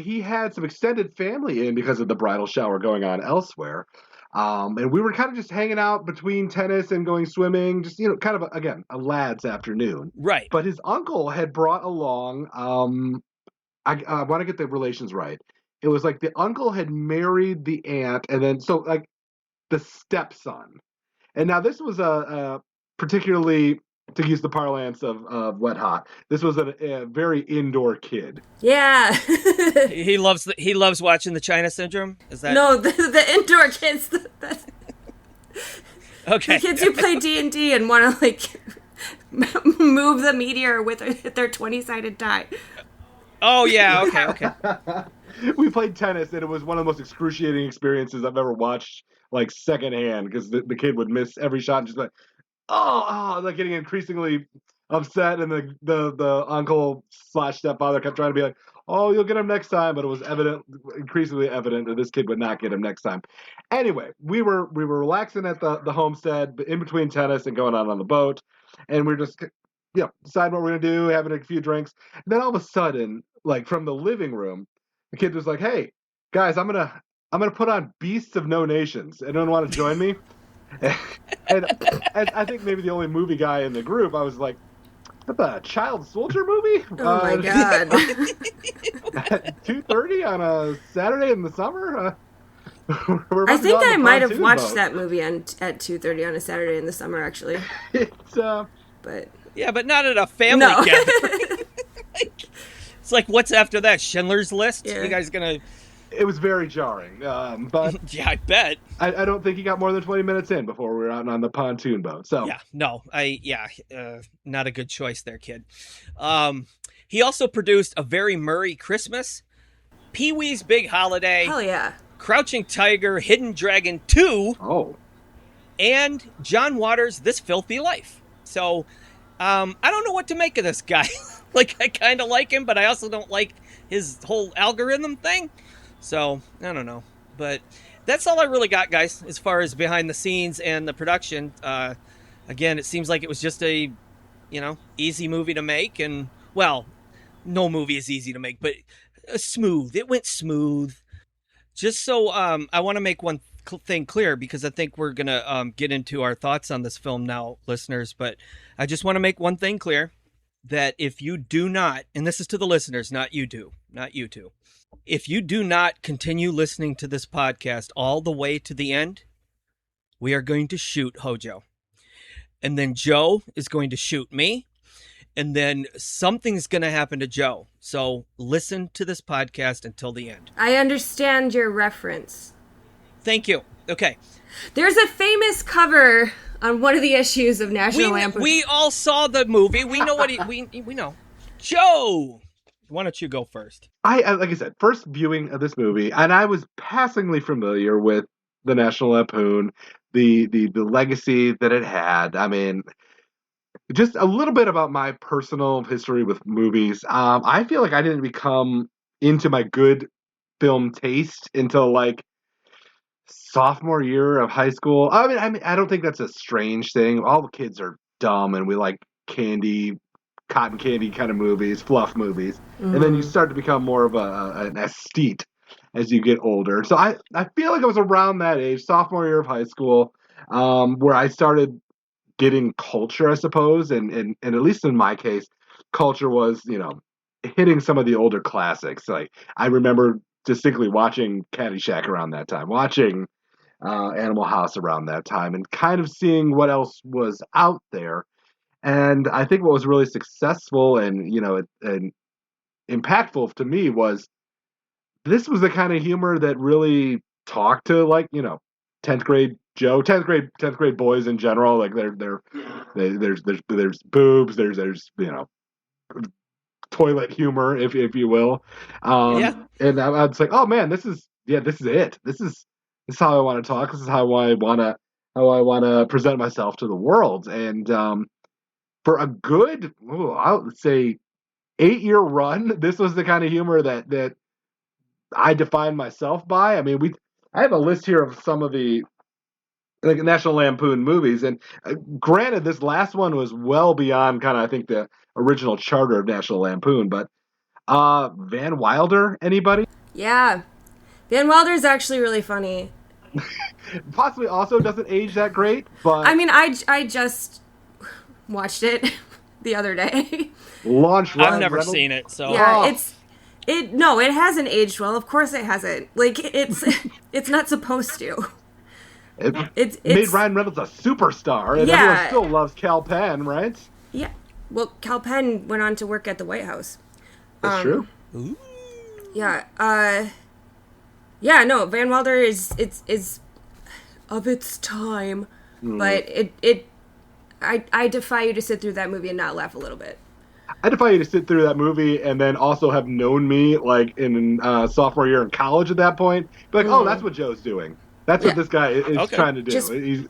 He had some extended family in because of the bridal shower going on elsewhere. And we were kind of just hanging out between tennis and going swimming, just, kind of, again, a lad's afternoon. Right. But his uncle had brought along, I want to get the relations right. It was like the uncle had married the aunt and then, so like the stepson. And now this was a particularly, to use the parlance of Wet Hot, this was a very indoor kid. Yeah. he loves watching the China Syndrome. Is that no the indoor kids? Okay. The kids who play D&D and want to like move the meteor with their 20-sided die. Oh yeah. Okay. We played tennis and it was one of the most excruciating experiences I've ever watched, like secondhand, because the kid would miss every shot and just like. Like getting increasingly upset, and the uncle / stepfather kept trying to be like, "Oh, you'll get him next time," but it was increasingly evident that this kid would not get him next time. Anyway, we were relaxing at the homestead, in between tennis and going out on the boat, and we're just deciding what we're gonna do, having a few drinks. And then all of a sudden, like from the living room, the kid was like, "Hey guys, I'm gonna put on Beasts of No Nations. Anyone want to join me?" And I think maybe the only movie guy in the group, I was like, "That's a child soldier movie?" Oh my god! At 2:30 on a Saturday in the summer. I think I might have watched that movie at 2:30 on a Saturday in the summer, actually. But not at a family gathering. It's like, what's after that? Schindler's List? Yeah. You guys gonna? It was very jarring, but yeah, I bet. I don't think he got more than 20 minutes in before we were out on the pontoon boat. So not a good choice there, kid. He also produced A Very Murray Christmas, Pee-wee's Big Holiday. Hell yeah. Crouching Tiger, Hidden Dragon 2. Oh. And John Waters' This Filthy Life. So, I don't know what to make of this guy. Like, I kind of like him, but I also don't like his whole algorithm thing. So, I don't know. But that's all I really got, guys, as far as behind the scenes and the production. Again, it seems like it was just a, easy movie to make. And, well, no movie is easy to make, but smooth. It went smooth. Just so I want to make one thing clear, because I think we're going to get into our thoughts on this film now, listeners. But I just want to make one thing clear, that if you do not, and this is to the listeners, not you two, if you do not continue listening to this podcast all the way to the end, we are going to shoot Hojo. And then Joe is going to shoot me. And then something's going to happen to Joe. So listen to this podcast until the end. I understand your reference. Thank you. Okay. There's a famous cover on one of the issues of National Lampoon. We all saw the movie. We know what we know. Joe, why don't you go first? I like I said, first viewing of this movie, and I was passingly familiar with the National Lampoon, the legacy that it had. I mean, just a little bit about my personal history with movies. I feel like I didn't become into my good film taste until like sophomore year of high school. I mean, I don't think that's a strange thing. All the kids are dumb, and we like cotton candy kind of movies, fluff movies, and then you start to become more of an aesthete as you get older. So I feel like I was around that age, sophomore year of high school, where I started getting culture, I suppose, and at least in my case, culture was, hitting some of the older classics. Like I remember distinctly watching Caddyshack around that time, watching Animal House around that time, and kind of seeing what else was out there. And I think what was really successful and and impactful to me was this was the kind of humor that really talked to 10th grade Joe, 10th grade boys in general. Like there's boobs, there's toilet humor, if you will. And I was like, oh man, this is it. This is how I want to talk. This is how I want to present myself to the world. And for a good, I would say 8-year run, this was the kind of humor that I defined myself by. I mean, I have a list here of some of the National Lampoon movies, and granted, this last one was well beyond kind of, I think, the original charter of National Lampoon. But Van Wilder, anybody? Yeah, Van Wilder is actually really funny. Possibly also doesn't age that great, but I mean, I just watched it the other day. I've never seen it, so yeah, it hasn't aged well. Of course, it hasn't. Like it's not supposed to. It's made Ryan Reynolds a superstar, and everyone still loves Cal Penn, right? Yeah. Well, Cal Penn went on to work at the White House. That's true. Ooh. Yeah. Yeah. No, Van Wilder is of its time, but I defy you to sit through that movie and not laugh a little bit. I defy you to sit through that movie and then also have known me like in sophomore year in college at that point. Be like, oh, that's what Joe's doing. That's what this guy is trying to do. He's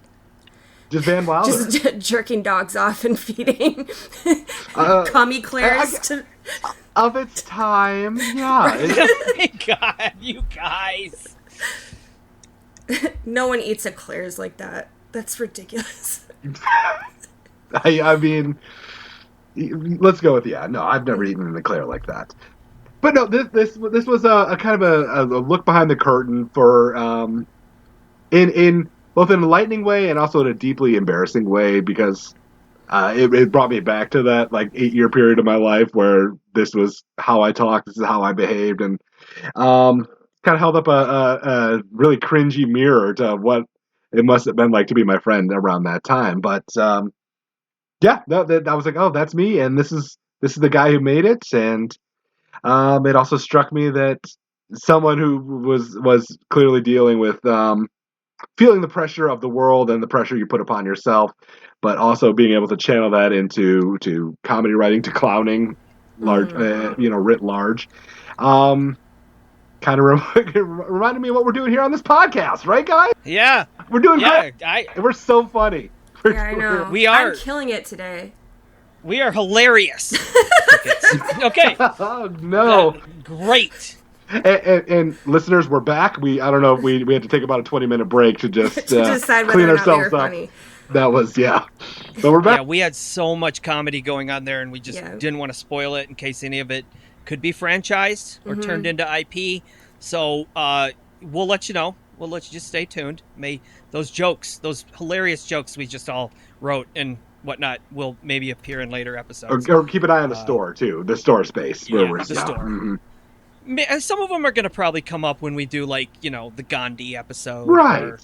just Van Wilder. Just jerking dogs off and feeding commie Claires of its time. Yeah. Oh my God, you guys. No one eats eclairs like that. That's ridiculous. I mean, let's go with no. I've never eaten an eclair like that. But no, this was a kind of a look behind the curtain for in both an enlightening way and also in a deeply embarrassing way, because it brought me back to that 8-year period of my life where this was how I talked, this is how I behaved, and kind of held up a really cringy mirror to what it must have been like to be my friend around that time. But I was like, oh, that's me, and this is the guy who made it. And it also struck me that someone who was clearly dealing with feeling the pressure of the world and the pressure you put upon yourself, but also being able to channel that into comedy writing, to clowning, writ large. Kind of reminded me of what we're doing here on this podcast, right, guys? Yeah, we're doing great. We're so funny. I know. We are. I'm killing it today. We are hilarious. Okay. Oh, no. Great. And listeners, we're back. I don't know if we had to take about a 20-minute break to just decide clean whether or not ourselves we were up. funny. That was, So we're back. Yeah, we had so much comedy going on there, and we just didn't want to spoil it in case any of it could be franchised or turned into IP. So we'll let you know. We'll let you just stay tuned. May those hilarious jokes we just all wrote and whatnot will maybe appear in later episodes. Or keep an eye on the store, too. The store space. Store. Mm-hmm. Some of them are going to probably come up when we do, the Gandhi episode. Right. Or,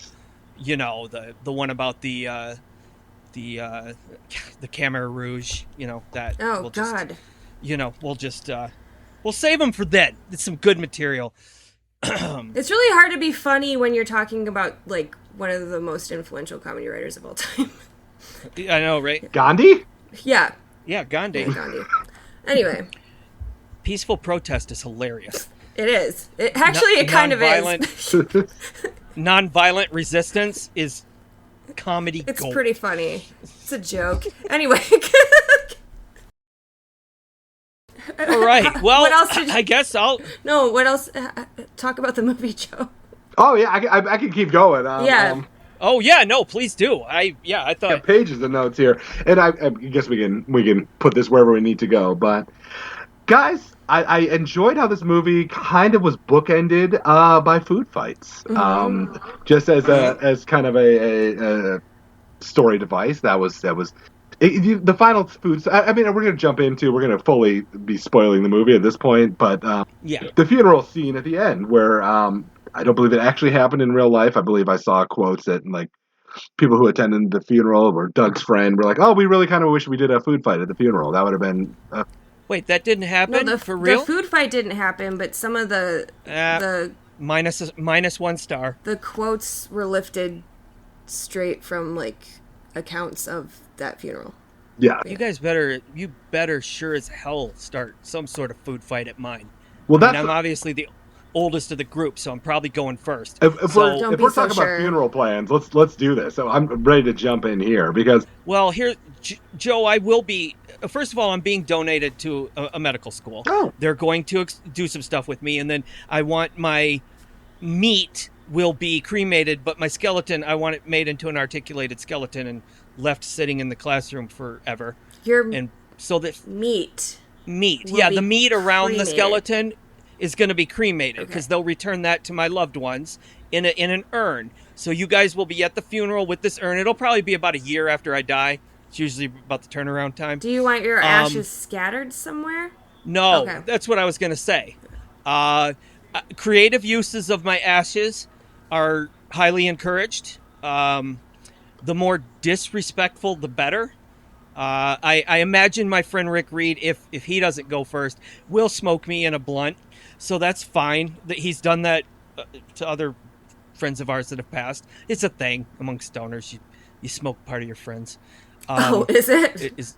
the one about the Khmer Rouge, that. Oh, God. We'll save them for then. It's some good material. It's really hard to be funny when you're talking about, one of the most influential comedy writers of all time. I know, right? Gandhi? Yeah. Yeah, Gandhi. Yeah, Gandhi. Anyway. Peaceful protest is hilarious. It is. It kind of is. Non-violent resistance is comedy It's gold. pretty funny. It's a joke. Anyway. All right. Well, what else did you... I guess I'll... No, what else? Talk about the movie, Joe. Oh, yeah, I can keep going. Yeah. Oh yeah, no, please do. I thought pages of notes here, and I guess we can put this wherever we need to go. But guys, I enjoyed how this movie kind of was bookended by food fights, just as kind of a story device. That was the final foods. I mean, we're going to fully be spoiling the movie at this point, but the funeral scene at the end where I don't believe it actually happened in real life. I believe I saw quotes that like people who attended the funeral or Doug's friend were like, "Oh, we really kind of wish we did a food fight at the funeral. That would have been." Wait, that didn't happen for real? The food fight didn't happen, but some of the minus 1 star. The quotes were lifted straight from like accounts of that funeral. Yeah. You guys better sure as hell start some sort of food fight at mine. Well, I'm obviously the oldest of the group, so I'm probably going first. If we're talking about funeral plans, let's do this. So I'm ready to jump in here because here, Joe, I will be. First of all, I'm being donated to a medical school. Oh. They're going to do some stuff with me, and then I want my meat will be cremated, but my skeleton, I want it made into an articulated skeleton and left sitting in the classroom forever. So that meat. Yeah, the meat around the skeleton is going to be cremated because they'll return that to my loved ones in an urn. So you guys will be at the funeral with this urn. It'll probably be about a year after I die. It's usually about the turnaround time. Do you want your ashes scattered somewhere? No, that's what I was going to say. Creative uses of my ashes are highly encouraged. The more disrespectful, the better. I imagine my friend Rick Reed, if he doesn't go first, will smoke me in a blunt. So that's fine. That he's done that to other friends of ours that have passed. It's a thing among stoners. You smoke part of your friends. Is it?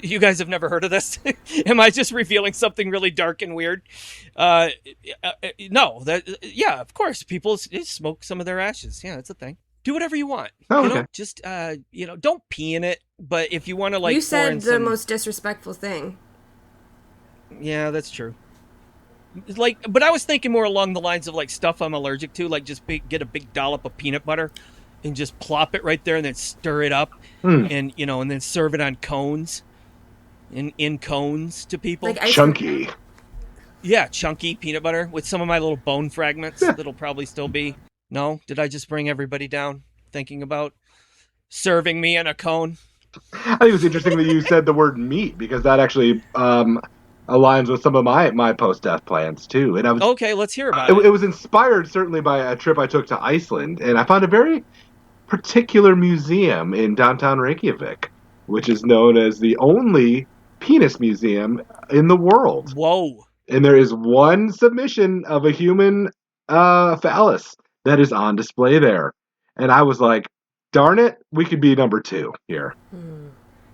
You guys have never heard of this? Am I just revealing something really dark and weird? No. Of course. People smoke some of their ashes. Yeah, it's a thing. Do whatever you want. Oh, okay. Just, don't pee in it. But if you want to, you said the most disrespectful thing. Yeah, that's true. But I was thinking more along the lines of stuff I'm allergic to, just get a big dollop of peanut butter and just plop it right there and then stir it up and and then serve it on cones in cones to people. Chunky. Yeah, chunky peanut butter with some of my little bone fragments that'll probably still be. No? Did I just bring everybody down thinking about serving me in a cone? I think it was interesting that you said the word meat because that actually aligns with some of my post-death plans too. And I was okay. Let's hear about it. It was inspired certainly by a trip I took to Iceland, and I found a very particular museum in downtown Reykjavik, which is known as the only penis museum in the world. Whoa! And there is one submission of a human phallus that is on display there, and I was like, darn it, we could be number 2 here.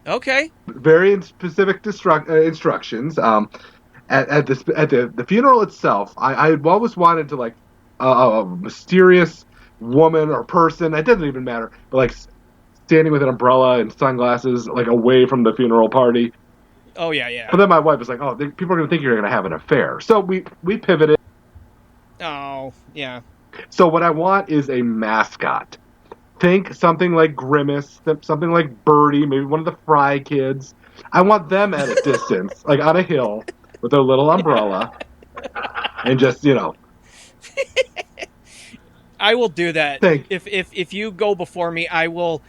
Okay. Very specific instructions. At the funeral itself, I always wanted to a mysterious woman or person. It doesn't even matter, but standing with an umbrella and sunglasses, away from the funeral party. Oh yeah. But then my wife was like, "Oh, people are going to think you're going to have an affair." So we pivoted. Oh yeah. So what I want is a mascot. Think something like Grimace, something like Birdie, maybe one of the Fry kids. I want them at a distance, on a hill with their little umbrella, and just I will do that. Thanks. If you go before me, I will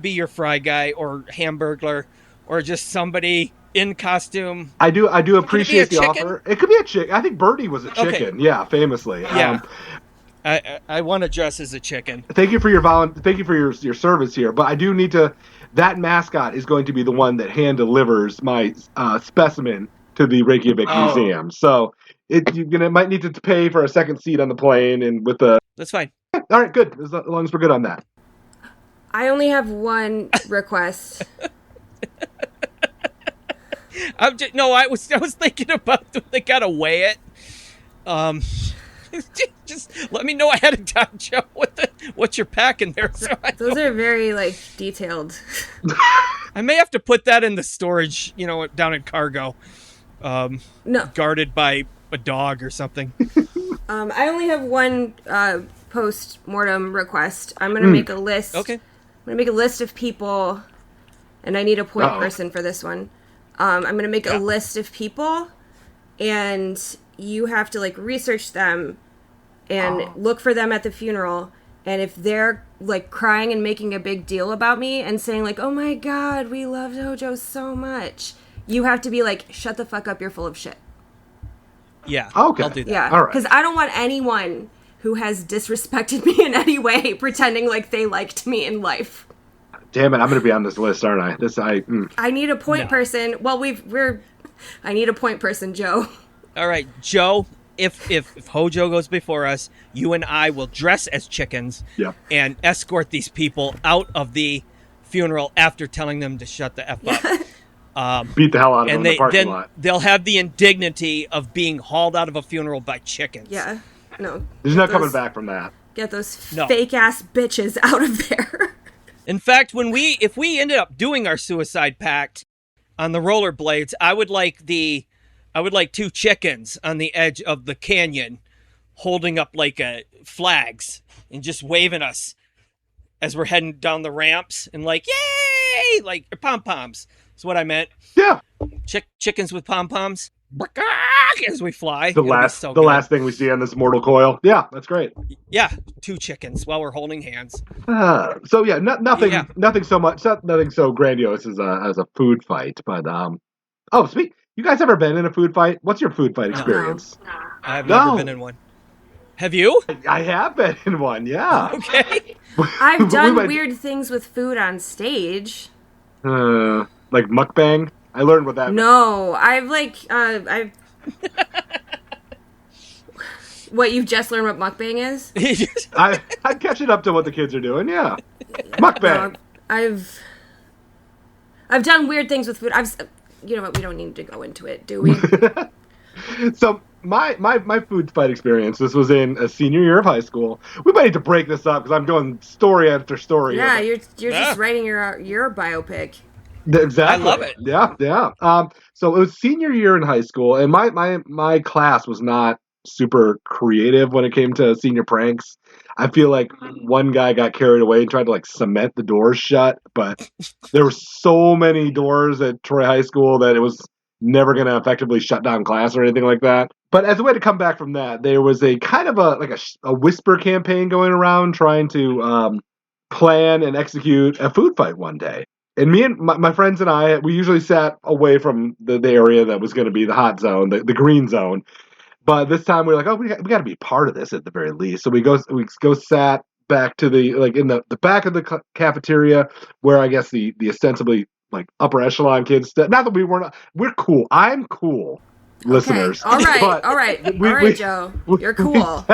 be your Fry guy or Hamburglar or just somebody in costume. I do appreciate the offer. It could be a chicken. I think Birdie was a chicken. Okay. Yeah, famously. Yeah. I want to dress as a chicken. Thank you for your service here, but I do need to. That mascot is going to be the one that hand delivers my specimen to the Reykjavik Museum. So might need to pay for a second seat on the plane and with the. That's fine. All right, good. As long as we're good on that. I only have one request. I was thinking about they gotta weigh it. Just let me know ahead of time, Joe, what you're packing there. So those are very detailed. I may have to put that in the storage, down in cargo. guarded by a dog or something. I only have one post-mortem request. I'm going to make a list. Okay. I'm going to make a list of people, and I need a point person for this one. I'm going to make a list of people, and you have to, like, research them and look for them at the funeral. And if they're, like, crying and making a big deal about me and saying, like, oh, my God, we loved Hojo so much, you have to be like, shut the fuck up, you're full of shit. Yeah, okay. I'll do that. Yeah, all right. because I don't want anyone who has disrespected me in any way pretending like they liked me in life. Damn it, I'm going to be on this list, aren't I? I need a point person. Well, I need a point person, Joe. All right, Joe. If Hojo goes before us, you and I will dress as chickens and escort these people out of the funeral after telling them to shut the F up. Beat the hell out of them in the parking lot. They'll have the indignity of being hauled out of a funeral by chickens. Yeah, no. There's no coming back from that. Get those fake-ass bitches out of there. In fact, if we ended up doing our suicide pact on the rollerblades, I would like 2 chickens on the edge of the canyon holding up like flags and just waving us as we're heading down the ramps and like, yay! Like pom-poms. That's what I meant. Yeah. Chickens with pom-poms as we fly. The last thing we see on this mortal coil. Yeah, that's great. Yeah, 2 chickens while we're holding hands. So yeah, nothing so grandiose as a food fight. But you guys ever been in a food fight? What's your food fight experience? No. I've never been in one. Have you? I have been in one. Yeah. Okay. I've done weird things with food on stage. Like mukbang. I learned what that. No, I've What, you've just learned what mukbang is? I'm catching up to what the kids are doing. Yeah, mukbang. No, I've done weird things with food. You know what? We don't need to go into it, do we? So my food fight experience. This was in a senior year of high school. We might need to break this up because I'm going story after story. Yeah, you're just writing your biopic. Exactly. I love it. Yeah. So it was senior year in high school, and my class was not super creative when it came to senior pranks. I feel like one guy got carried away and tried to like cement the doors shut, but there were so many doors at Troy High School that it was never going to effectively shut down class or anything like that. But as a way to come back from that, there was a kind of a whisper campaign going around trying to plan and execute a food fight one day. And me and my friends and I, we usually sat away from the area that was going to be the hot zone, the green zone. But this time we were like, oh, we got to be part of this at the very least. So we go sat back to in the back of the cafeteria where I guess the ostensibly like upper echelon kids. Not that we're cool. I'm cool, listeners. All right, Joe. You're cool.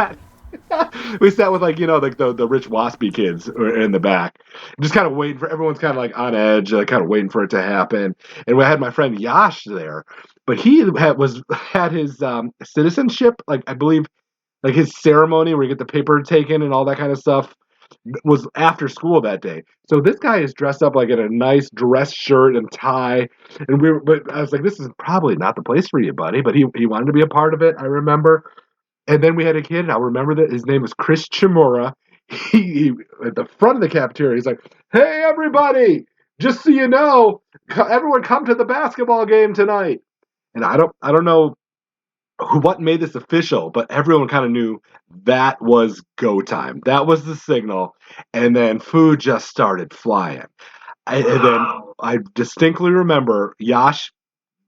We sat with the rich waspy kids in the back, just kind of waiting for everyone's kind of like on edge, kind of waiting for it to happen. And we had my friend Yash there, but he had his citizenship, like I believe, like his ceremony where you get the paper taken and all that kind of stuff was after school that day. So this guy is dressed up like in a nice dress shirt and tie, but I was like, this is probably not the place for you, buddy. But he wanted to be a part of it. I remember. And then we had a kid, and I'll remember that his name was Chris Chimura. He at the front of the cafeteria, he's like, hey, everybody, just so you know, everyone come to the basketball game tonight. And I don't know what made this official, but everyone kind of knew that was go time. That was the signal. And then food just started flying. And then I distinctly remember Yash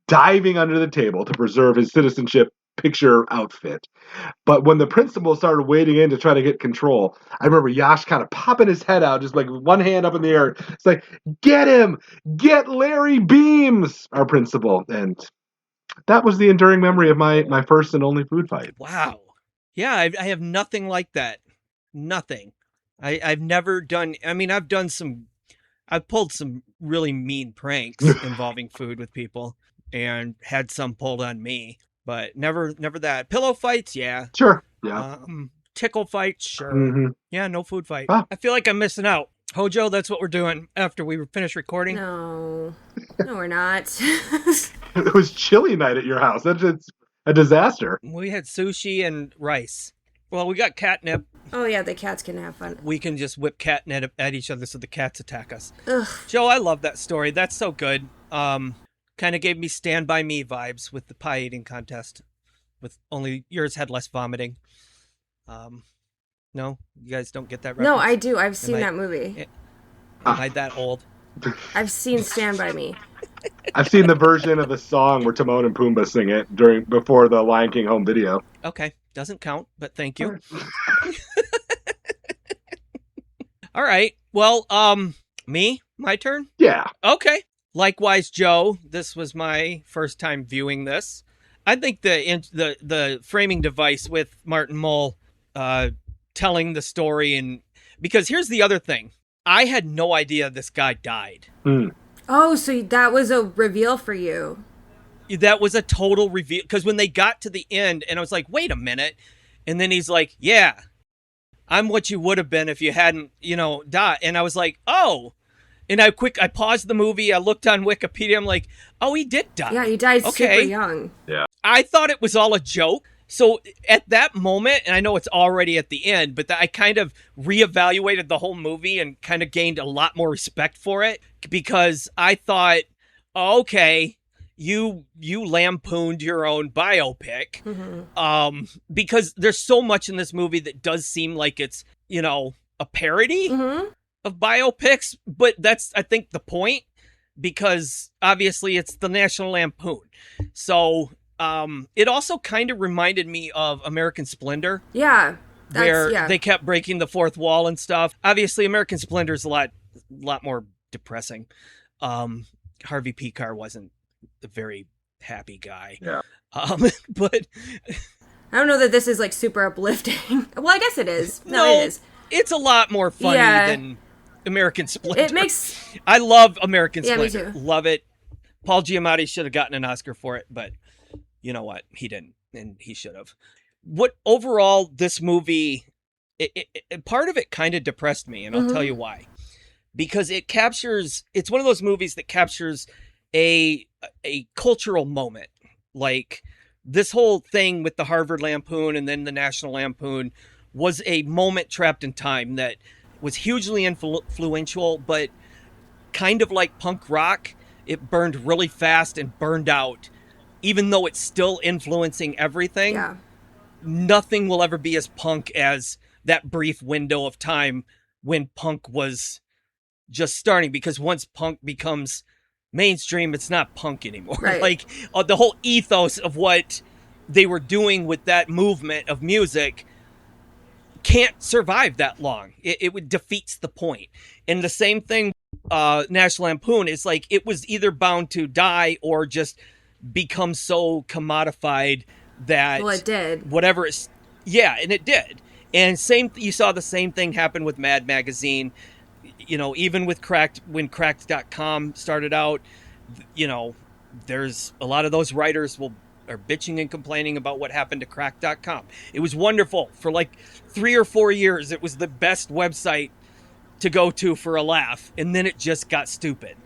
diving under the table to preserve his citizenship picture outfit. But when the principal started wading in to try to get control, I remember Yash kind of popping his head out, just like one hand up in the air. It's like, get him! Get Larry Beams! Our principal. And that was the enduring memory of my first and only food fight. Wow. Yeah, I have nothing like that. Nothing. I've never done, I've pulled some really mean pranks involving food with people and had some pulled on me. But never that. Pillow fights, yeah. Sure. Yeah. Tickle fights, sure. Mm-hmm. Yeah, no food fight. Ah. I feel like I'm missing out. Hojo, that's what we're doing after we finish recording. No, we're not. It was chili night at your house. That's just a disaster. We had sushi and rice. Well, we got catnip. Oh yeah, the cats can have fun. We can just whip catnip at each other so the cats attack us. Ugh. Joe, I love that story. That's so good. Kind of gave me Stand By Me vibes with the pie eating contest. With only yours had less vomiting. No, you guys don't get that reference? No, I do. I've seen that movie. Am I that old? I've seen Stand By Me. I've seen the version of the song where Timon and Pumbaa sing it before the Lion King home video. Okay, doesn't count, but thank you. All right. Well, my turn? Yeah. Okay. Likewise, Joe, this was my first time viewing this. I think the framing device with Martin Mull telling the story, and because here's the other thing. I had no idea this guy died. Oh, so that was a reveal for you. That was a total reveal, because when they got to the end and I was like, wait a minute. And then he's like, yeah, I'm what you would have been if you hadn't, died. And I was like, oh. And I paused the movie. I looked on Wikipedia. I'm like, oh, he did die. Yeah, he died super young. Yeah. I thought it was all a joke. So at that moment, and I know it's already at the end, but I kind of reevaluated the whole movie and kind of gained a lot more respect for it, because I thought, okay, you lampooned your own biopic. Mm-hmm. Because there's so much in this movie that does seem like it's, a parody of biopics, but that's, I think, the point, because obviously it's the National Lampoon. So it also kind of reminded me of American Splendor. Yeah. Where they kept breaking the fourth wall and stuff. Obviously, American Splendor is a lot more depressing. Harvey Picar wasn't a very happy guy. Yeah. But I don't know that this is like super uplifting. Well, I guess it is. No, it is. It's a lot more funny than American Splendor. It makes. I love American Splendor. Me too. Love it. Paul Giamatti should have gotten an Oscar for it, but you know what? He didn't, and he should have. What overall, this movie, part of it kind of depressed me, and I'll tell you why. Because it's one of those movies that captures a cultural moment. Like, this whole thing with the Harvard Lampoon and then the National Lampoon was a moment trapped in time that was hugely influential, but kind of like punk rock, it burned really fast and burned out. Even though it's still influencing everything, nothing will ever be as punk as that brief window of time when punk was just starting. Because once punk becomes mainstream, it's not punk anymore. Right. Like, the whole ethos of what they were doing with that movement of music can't survive that long. It would defeats the point. And the same thing, National Lampoon, is like, it was either bound to die or just become so commodified that it did. Whatever it's, and it did. And you saw the same thing happen with Mad Magazine. Even with when Cracked.com started out, there's a lot of those writers are bitching and complaining about what happened to Cracked.com. It was wonderful for like 3 or 4 years. It was the best website to go to for a laugh, and then it just got stupid.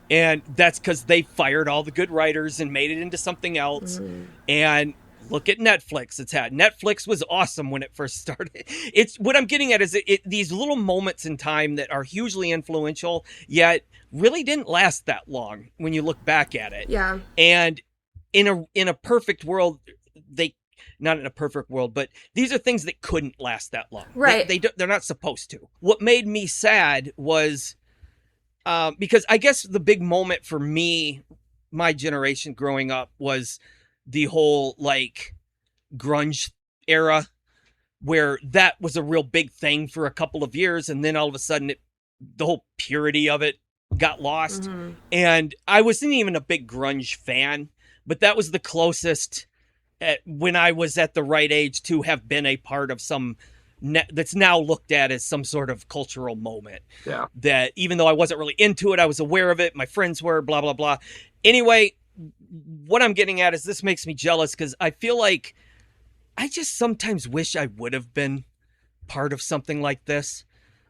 And that's because they fired all the good writers and made it into something else. And look at Netflix. Netflix was awesome when it first started. It's what I'm getting at is these little moments in time that are hugely influential, yet really didn't last that long when you look back at it. Yeah. And in a perfect world, not in a perfect world, but these are things that couldn't last that long. Right. They're not supposed to. What made me sad was, because I guess the big moment for me, my generation growing up, was the whole like grunge era, where that was a real big thing for a couple of years. And then all of a sudden the whole purity of it got lost. And I wasn't even a big grunge fan, but that was the closest when I was at the right age to have been a part of some that's now looked at as some sort of cultural moment. Yeah. That even though I wasn't really into it, I was aware of it. My friends were, blah, blah, blah. Anyway, what I'm getting at is this makes me jealous, because I feel like I just sometimes wish I would have been part of something like this.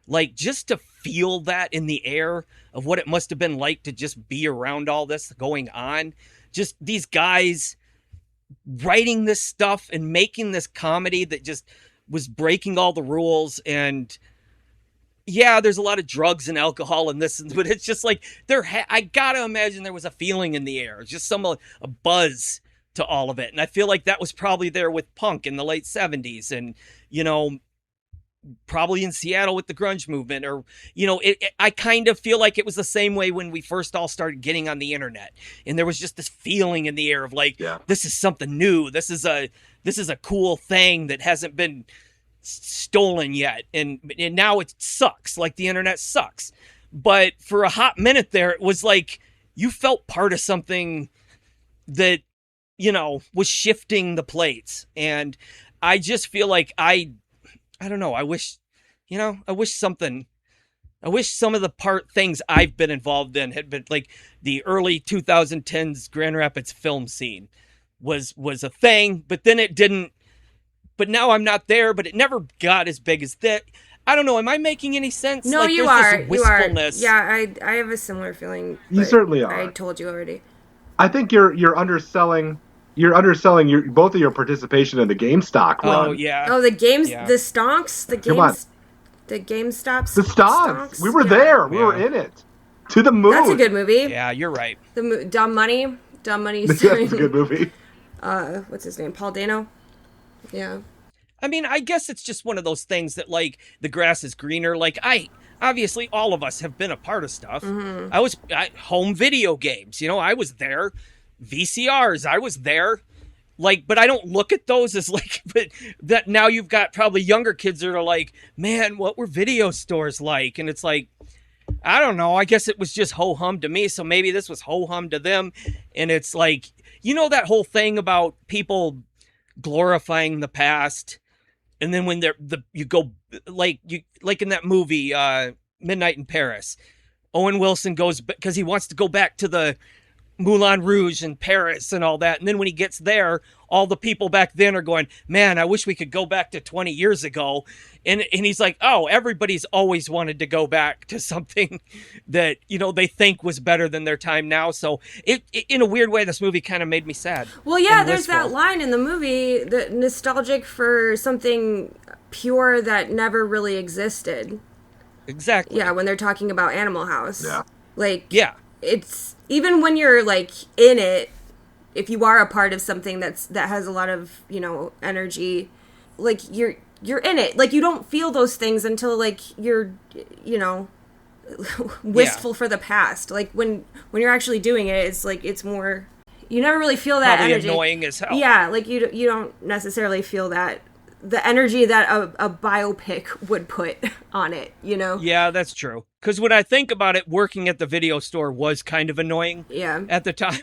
Like, just to feel that in the air of what it must have been like to just be around all this going on. just these guys writing this stuff and making this comedy that just was breaking all the rules. And yeah, there's a lot of drugs and alcohol in this, but it's just like I gotta imagine there was a feeling in the air, just a buzz to all of it. And I feel like that was probably there with punk in the late 70s, and probably in Seattle with the grunge movement, or I kind of feel like it was the same way when we first all started getting on the internet, and there was just this feeling in the air of like, this is something new, this is a cool thing that hasn't been stolen yet, and now it sucks, like the internet sucks. But for a hot minute there, it was like you felt part of something that was shifting the plates. And I just feel like I don't know, I wish some of the things I've been involved in had been like the early 2010s Grand Rapids film scene was a thing, but then it didn't. But now I'm not there, but it never got as big as that. I don't know. Am I making any sense? No, like, you are. You are. Yeah, I have a similar feeling. You certainly are. I told you already. I think you're underselling. You're underselling both of your participation in the GameStop run. Oh yeah. Oh, the games, the stonks, the games, the GameStops. The stonks. We were there. We were in it. To the moon. That's a good movie. Yeah, you're right. Dumb Money. Dumb Money. That's a good movie. What's his name? Paul Dano. Yeah. I mean, I guess it's just one of those things that, like, the grass is greener. Like, obviously all of us have been a part of stuff. Mm-hmm. Home video games, I was there. VCRs, I was there. Like, but I don't look at those as like, but that now you've got probably younger kids that are like, man, what were video stores like? And it's like, I don't know. I guess it was just ho-hum to me. So maybe this was ho-hum to them. And it's like, that whole thing about people glorifying the past, and then when you go like in that movie Midnight in Paris, Owen Wilson goes because he wants to go back to the Moulin Rouge in Paris and all that, and then when he gets there, all the people back then are going, man, I wish we could go back to 20 years ago, and he's like, oh, everybody's always wanted to go back to something that they think was better than their time now. So it in a weird way, this movie kind of made me sad. Well, yeah, there's that line in the movie that nostalgic for something pure that never really existed. Exactly. Yeah, when they're talking about Animal House. Yeah. Like, yeah, it's even when you're like in it, if you are a part of something that has a lot of energy, like you're in it, like you don't feel those things until like you're wistful for the past. Like when you're actually doing it, it's like it's more, you never really feel that probably energy. Annoying as hell. Yeah, like you don't necessarily feel that the energy that a biopic would put on it, Yeah, that's true. Because when I think about it, working at the video store was kind of annoying. Yeah. At the time,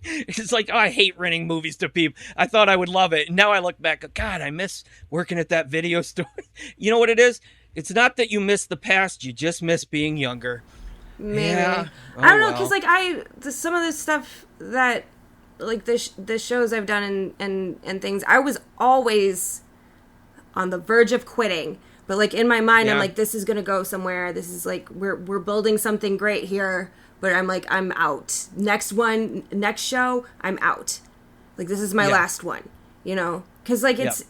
it's like, oh, I hate renting movies to people. I thought I would love it, and now I look back, God, I miss working at that video store. You know what it is? It's not that you miss the past; you just miss being younger. Maybe. Yeah. Oh, I don't know, because some of the stuff that like the shows I've done and things, I was always on the verge of quitting. But like in my mind, I'm like, this is gonna go somewhere. This is like we're building something great here. But I'm like, I'm out. Next show, I'm out. Like this is my last one, because like it's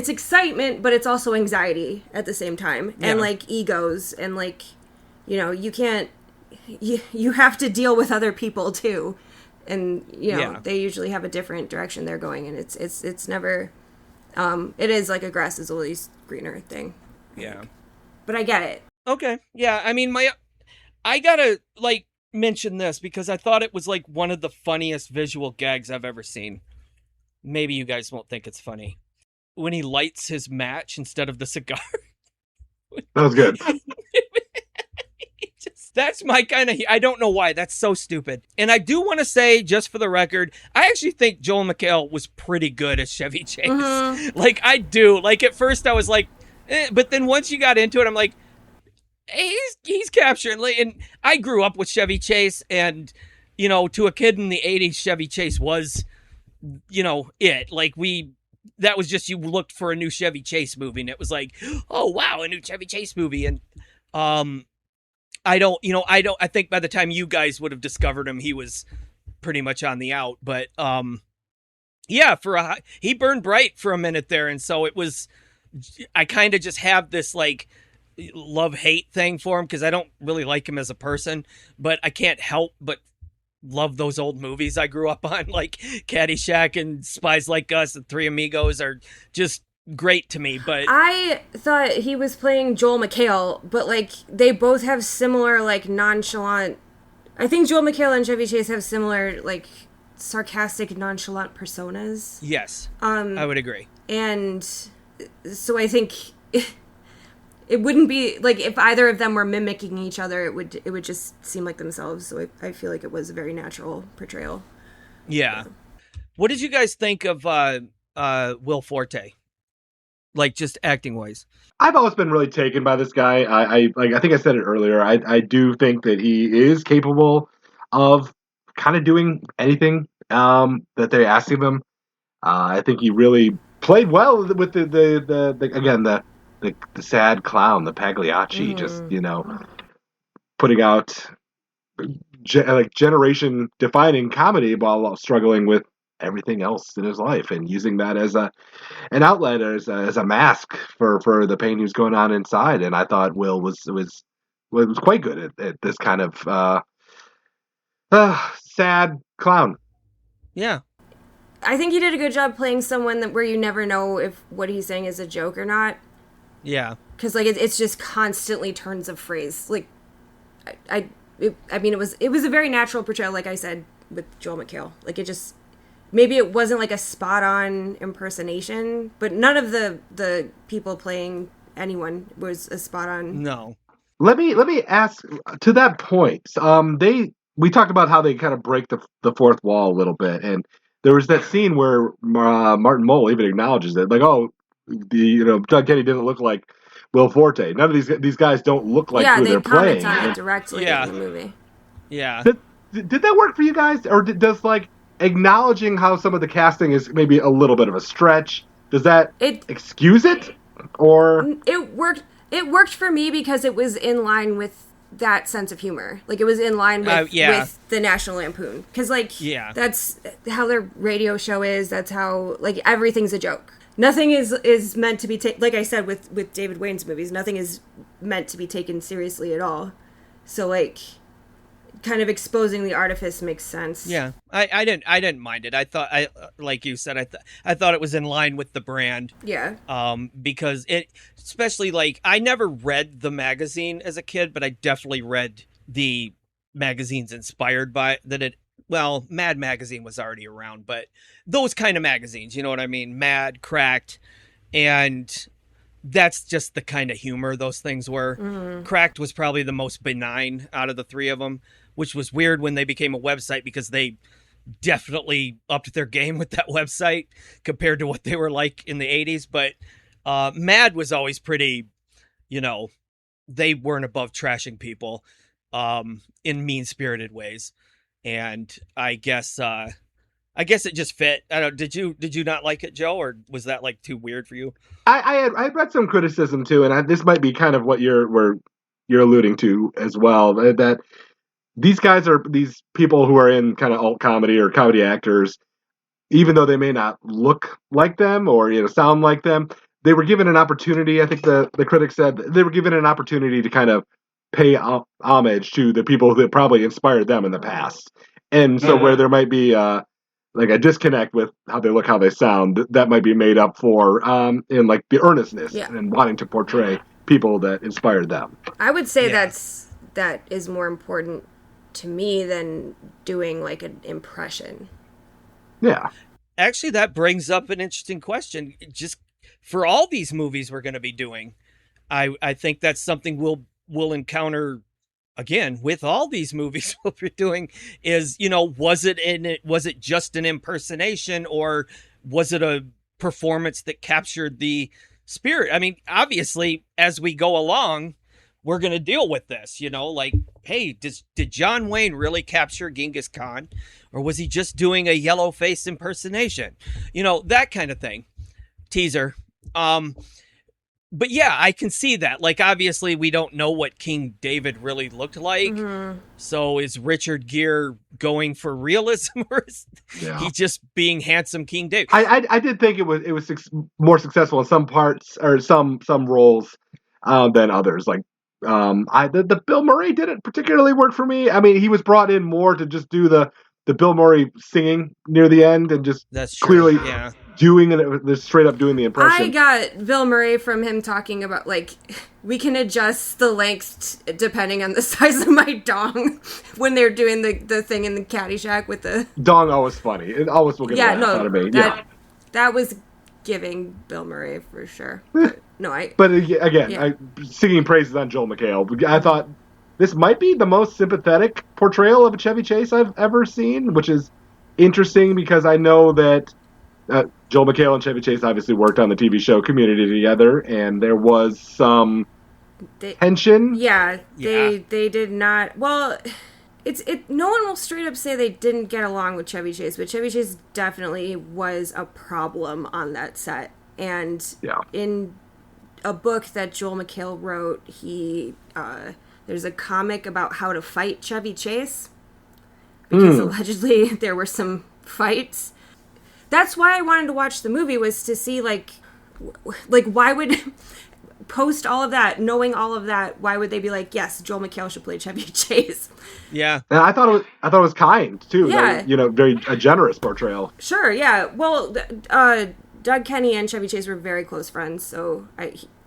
excitement, but it's also anxiety at the same time, and like egos, and like you can't you have to deal with other people too, and they usually have a different direction they're going, and it's never. It is like a grass is always greener thing. Yeah. But I get it. Okay. Yeah. I mean, I gotta like mention this because I thought it was like one of the funniest visual gags I've ever seen. Maybe you guys won't think it's funny. When he lights his match instead of the cigar. That was good. That's my kind of, I don't know why. That's so stupid. And I do want to say, just for the record, I actually think Joel McHale was pretty good as Chevy Chase. Mm-hmm. Like, I do. Like, at first I was like, but then once you got into it, I'm like, hey, he's capturing. And I grew up with Chevy Chase, and, to a kid in the 80s, Chevy Chase was, it. Like, that was just, you looked for a new Chevy Chase movie, and it was like, oh, wow, a new Chevy Chase movie. And, I think by the time you guys would have discovered him, he was pretty much on the out, but yeah, he burned bright for a minute there. And so I kind of just have this like love-hate thing for him because I don't really like him as a person, but I can't help but love those old movies I grew up on, like Caddyshack and Spies Like Us and Three Amigos are just great to me. But I thought he was playing Joel McHale, but like they both have similar like nonchalant. I think Joel McHale and Chevy Chase have similar like sarcastic, nonchalant personas. Yes, I would agree. And so I think it wouldn't be like if either of them were mimicking each other, it would just seem like themselves. So I feel like it was a very natural portrayal. Yeah. What did you guys think of Will Forte? Like just acting wise? I've always been really taken by this guy. I think I said it earlier. I do think that he is capable of kind of doing anything that they ask of him. I think he really played well with the sad clown, the Pagliacci, just putting out generation defining comedy while struggling with everything else in his life and using that as an outlet, as a mask for the pain he was going on inside. And I thought Will was quite good at this kind of sad clown. Yeah. I think he did a good job playing someone where you never know if what he's saying is a joke or not. Yeah. Because like it's just constantly turns of phrase. Like, I mean, it was a very natural portrayal, like I said, with Joel McHale. Like it just, maybe it wasn't like a spot on impersonation, but none of the people playing anyone was a spot on. No. Let me ask to that point. We talked about how they kind of break the fourth wall a little bit, and there was that scene where Martin Mull even acknowledges it, like, oh, Doug Kenney didn't look like Will Forte. None of these guys don't look like who they're playing. Yeah, they comment on it directly in the movie. Yeah. Did that work for you guys, or does like acknowledging how some of the casting is maybe a little bit of a stretch? Does that excuse it, or it worked? It worked for me because it was in line with that sense of humor. Like it was in line with the National Lampoon, because that's how their radio show is. That's how like everything's a joke. Nothing is meant to be taken. Like I said with David Wain's movies, nothing is meant to be taken seriously at all. So like, kind of exposing the artifice makes sense. Yeah, I didn't mind it. I thought like you said, I thought it was in line with the brand. Yeah. Because it, especially like I never read the magazine as a kid, but I definitely read the magazines inspired by that. Well, Mad Magazine was already around, but those kind of magazines, you know what I mean? Mad, Cracked, and that's just the kind of humor those things were. Mm-hmm. Cracked was probably the most benign out of the three of them, which was weird when they became a website because they definitely upped their game with that website compared to what they were like in the 80s. But Mad was always pretty, they weren't above trashing people in mean-spirited ways. And I guess it just fit. I don't. Did you not like it, Joe, or was that like too weird for you? I had read some criticism too, and this might be kind of what you're alluding to as well. That these guys are these people who are in kind of alt comedy or comedy actors, even though they may not look like them or sound like them. They were given an opportunity. I think the critics said they were given an opportunity to kind of pay homage to the people that probably inspired them in the past. And so where there might be like a disconnect with how they look, how they sound, that might be made up for in like the earnestness and wanting to portray people that inspired them. I would say that is more important to me than doing like an impression. Yeah. Actually, that brings up an interesting question. Just for all these movies we're going to be doing, I think that's something we'll encounter again with all these movies we'll be doing is, was it just an impersonation or was it a performance that captured the spirit? I mean, obviously, as we go along, we're going to deal with this, like, hey, did John Wayne really capture Genghis Khan, or was he just doing a yellow face impersonation? That kind of thing. Teaser. But yeah, I can see that. Like, obviously, we don't know what King David really looked like. Mm-hmm. So is Richard Gere going for realism, or is he just being handsome King David? I did think it was more successful in some parts or some roles than others. Like the Bill Murray didn't particularly work for me. I mean, he was brought in more to just do the Bill Murray singing near the end and just clearly doing it, just straight up doing the impression. I got Bill Murray from him talking about, like, we can adjust the length depending on the size of my dong when they're doing the thing in the Caddyshack with the... Dong always funny. It always will get a laugh out of me. That was giving Bill Murray for sure. But again, singing praises on Joel McHale. I thought this might be the most sympathetic portrayal of a Chevy Chase I've ever seen, which is interesting because I know that Joel McHale and Chevy Chase obviously worked on the TV show Community together, and there was some tension. They did not. Well, no one will straight up say they didn't get along with Chevy Chase, but Chevy Chase definitely was a problem on that set. And in a book that Joel McHale wrote, there's a comic about how to fight Chevy Chase, because allegedly there were some fights. That's why I wanted to watch the movie, was to see like why would post all of that, knowing all of that, why would they be like, yes, Joel McHale should play Chevy Chase? Yeah, and I thought it was kind too. Yeah, very a generous portrayal. Sure, yeah. Well, Doug Kenney and Chevy Chase were very close friends, so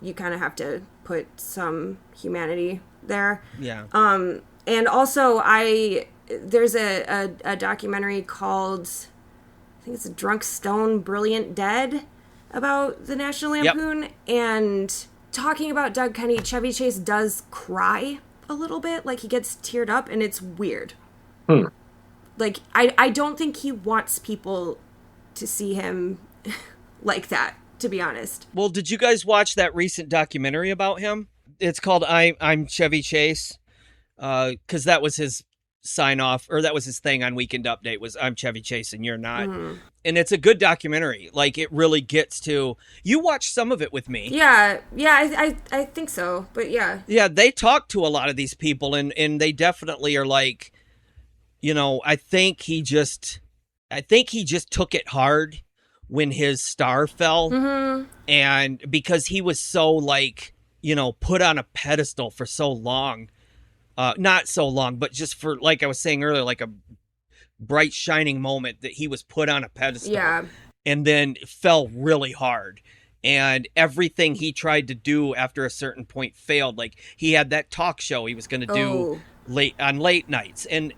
you kind of have to put some humanity there. Yeah. And also there's a documentary called, I think it's Drunk, Stone, Brilliant, Dead, about the National Lampoon. And talking about Doug Kenney, Chevy Chase does cry a little bit. Like, he gets teared up, and it's weird. Like, I don't think he wants people to see him like that, to be honest. Well, did you guys watch that recent documentary about him? It's called I'm Chevy Chase, because that was his sign off, or that was his thing on Weekend Update, was I'm Chevy Chase and you're not. And it's a good documentary. Like, it really gets to, you watched some of it with me. I think so, but yeah, they talk to a lot of these people, and they definitely are like, I think he just took it hard when his star fell, and because he was so, like, put on a pedestal for so long. Not so long, but just for, like I was saying earlier, like a bright shining moment that he was put on a pedestal, and then fell really hard, and everything he tried to do after a certain point failed. Like, he had that talk show he was going to do late nights, and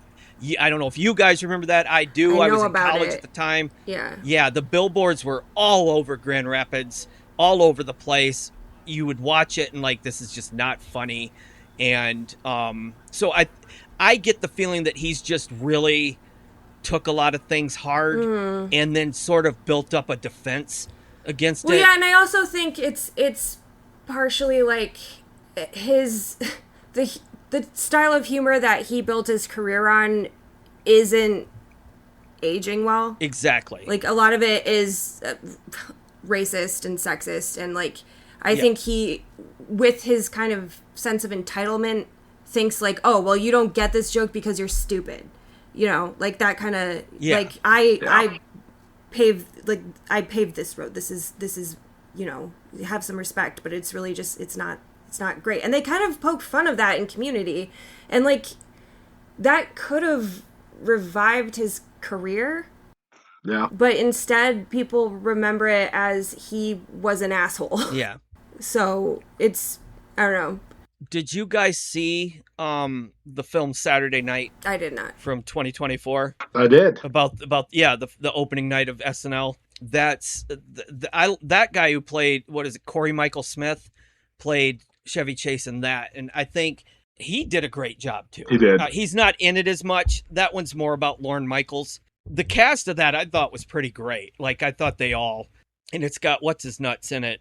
I don't know if you guys remember that. I do. I was in college at the time. Yeah, the billboards were all over Grand Rapids, all over the place. You would watch it and, like, this is just not funny. And so I get the feeling that he's just really took a lot of things hard and then sort of built up a defense against it. Yeah, and I also think it's partially like the style of humor that he built his career on isn't aging well. Exactly. Like, a lot of it is racist and sexist, and, like, I think he, with his kind of sense of entitlement, thinks like, oh, well, you don't get this joke because you're stupid. Like that kind of, like, I paved this road. This is, have some respect, but it's really just, it's not great. And they kind of poked fun of that in Community, and, like, that could have revived his career. Yeah. But instead, people remember it as he was an asshole. Yeah. So it's, I don't know. Did you guys see the film Saturday Night? I did not. From 2024? I did. About the opening night of SNL. That's that guy who played, what is it, Corey Michael Smith, played Chevy Chase in that, and I think he did a great job too. He did. He's not in it as much. That one's more about Lorne Michaels. The cast of that I thought was pretty great. Like, I thought they all, and it's got what's his nuts in it.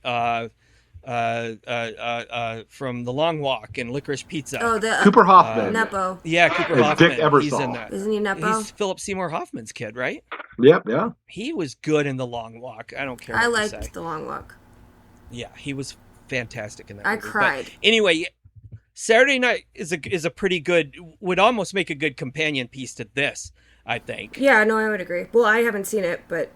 From The Long Walk and Licorice Pizza. Oh, the Cooper Hoffman. Nepo. Yeah, Cooper Hoffman. Dick Ebersol. He's in that. Isn't he Nepo? He's Philip Seymour Hoffman's kid, right? Yep, yeah. He was good in The Long Walk. I don't care. I liked The Long Walk. Yeah, he was fantastic in that I movie. cried. But anyway, Saturday Night is a pretty good, would almost make a good companion piece to this, I think. Yeah, no, I would agree. Well, I haven't seen it, but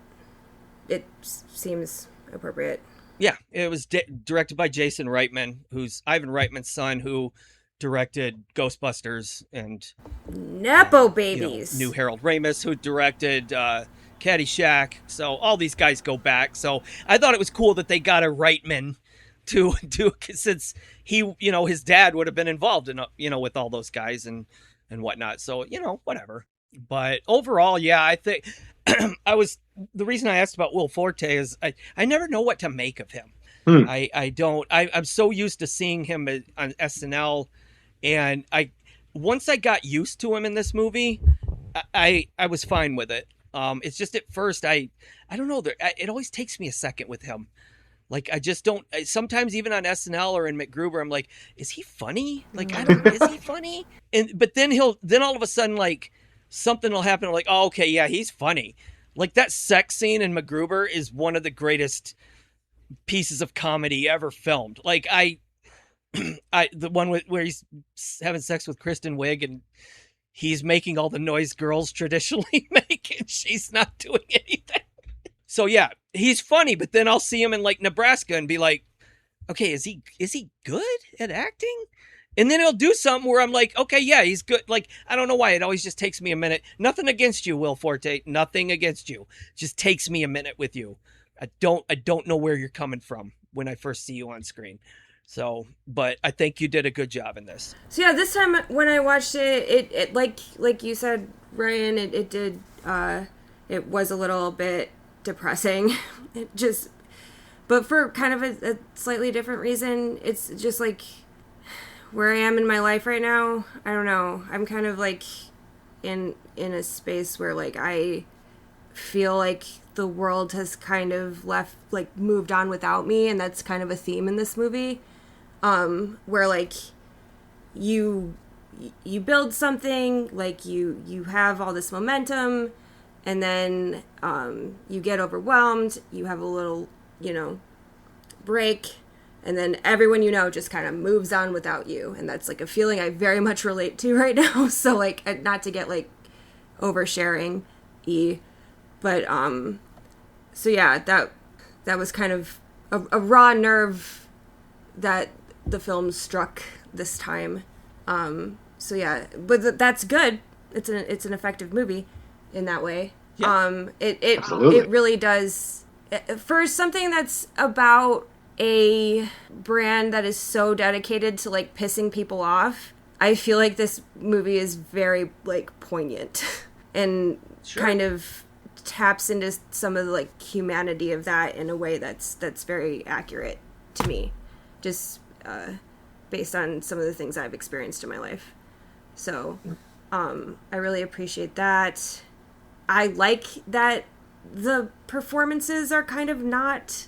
it seems appropriate. Yeah, it was directed by Jason Reitman, who's Ivan Reitman's son, who directed Ghostbusters and Nepo babies. New Harold Ramis, who directed Caddyshack. So all these guys go back. So I thought it was cool that they got a Reitman to since he, his dad would have been involved in, with all those guys and whatnot. So, whatever. But overall, yeah, I think the reason I asked about Will Forte is I never know what to make of him. I'm so used to seeing him on SNL, and once I got used to him in this movie, I was fine with it. It's just at first I don't know, it always takes me a second with him. Like, I just don't, sometimes even on SNL or in MacGruber, I'm like, is he funny? Like, is he funny? But then all of a sudden, like, something will happen. I'm like, oh, okay, yeah, he's funny. Like, that sex scene in MacGruber is one of the greatest pieces of comedy ever filmed. Like, the one where he's having sex with Kristen Wiig and he's making all the noise girls traditionally make and she's not doing anything. So yeah, he's funny, but then I'll see him in like Nebraska and be like, okay, is he good at acting? And then he'll do something where I'm like, okay, yeah, he's good. Like, I don't know why. It always just takes me a minute. Nothing against you, Will Forte. Nothing against you. Just takes me a minute with you. I don't know where you're coming from when I first see you on screen. So, but I think you did a good job in this. So yeah, this time when I watched it like you said, Ryan, it was a little bit depressing. But for kind of a slightly different reason. It's just like where I am in my life right now. I don't know. I'm kind of like in a space where like I feel like the world has kind of moved on without me, and that's kind of a theme in this movie. Where like you build something, like you have all this momentum, and then you get overwhelmed, you have a little, break, and then everyone just kind of moves on without you. And that's like a feeling I very much relate to right now. So like, not to get like oversharing but so yeah, that was kind of a raw nerve that the film struck this time. So yeah, but that's good. It's an effective movie in that way. Yeah. It really does, for something that's about a brand that is so dedicated to like pissing people off. I feel like this movie is very like poignant and kind of taps into some of the like humanity of that in a way that's very accurate to me, just based on some of the things I've experienced in my life. So I really appreciate that. I like that the performances are kind of not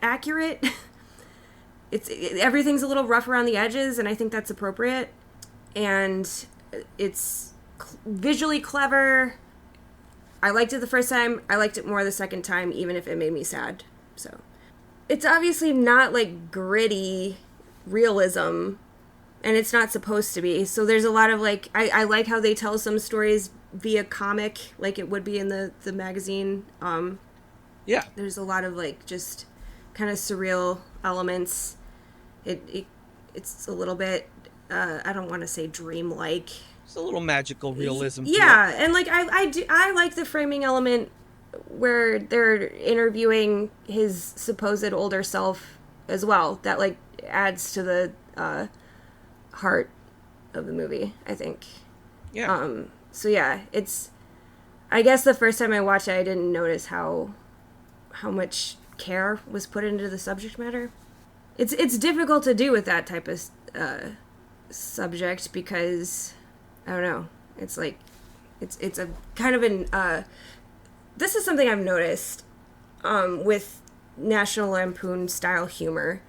accurate. Everything's a little rough around the edges, and I think that's appropriate. And it's visually clever. I liked it the first time. I liked it more the second time, even if it made me sad. So it's obviously not like gritty realism, and it's not supposed to be. So there's a lot of like, I like how they tell some stories via comic, like it would be in the magazine. Yeah. There's a lot of like just kind of surreal elements. It's a little bit, I don't want to say dreamlike. It's a little magical realism. Yeah, and like I like the framing element where they're interviewing his supposed older self as well. That like adds to the heart of the movie, I think. Yeah. So yeah, I guess the first time I watched it, I didn't notice how much care was put into the subject matter. It's difficult to do with that type of subject because I don't know. It's like it's a kind of an this is something I've noticed with National Lampoon style humor.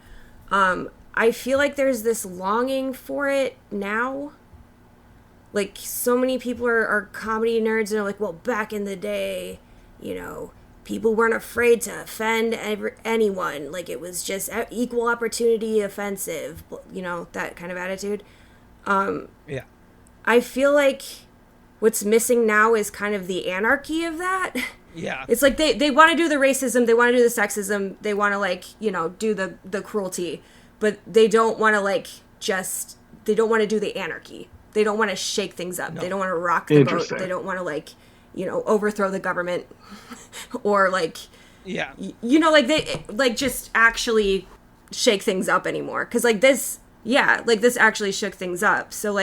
I feel like there's this longing for it now. Like, so many people are comedy nerds and are like, well, back in the day, people weren't afraid to offend anyone. Like, it was just equal opportunity offensive, that kind of attitude. Yeah. I feel like what's missing now is kind of the anarchy of that. Yeah. It's like they want to do the racism, they want to do the sexism, they want to do the cruelty, but they don't want to they don't want to do the anarchy. They don't want to shake things up. No. They don't want to rock the boat. They don't want to overthrow the government or just actually shake things up anymore. Cause this actually shook things up. So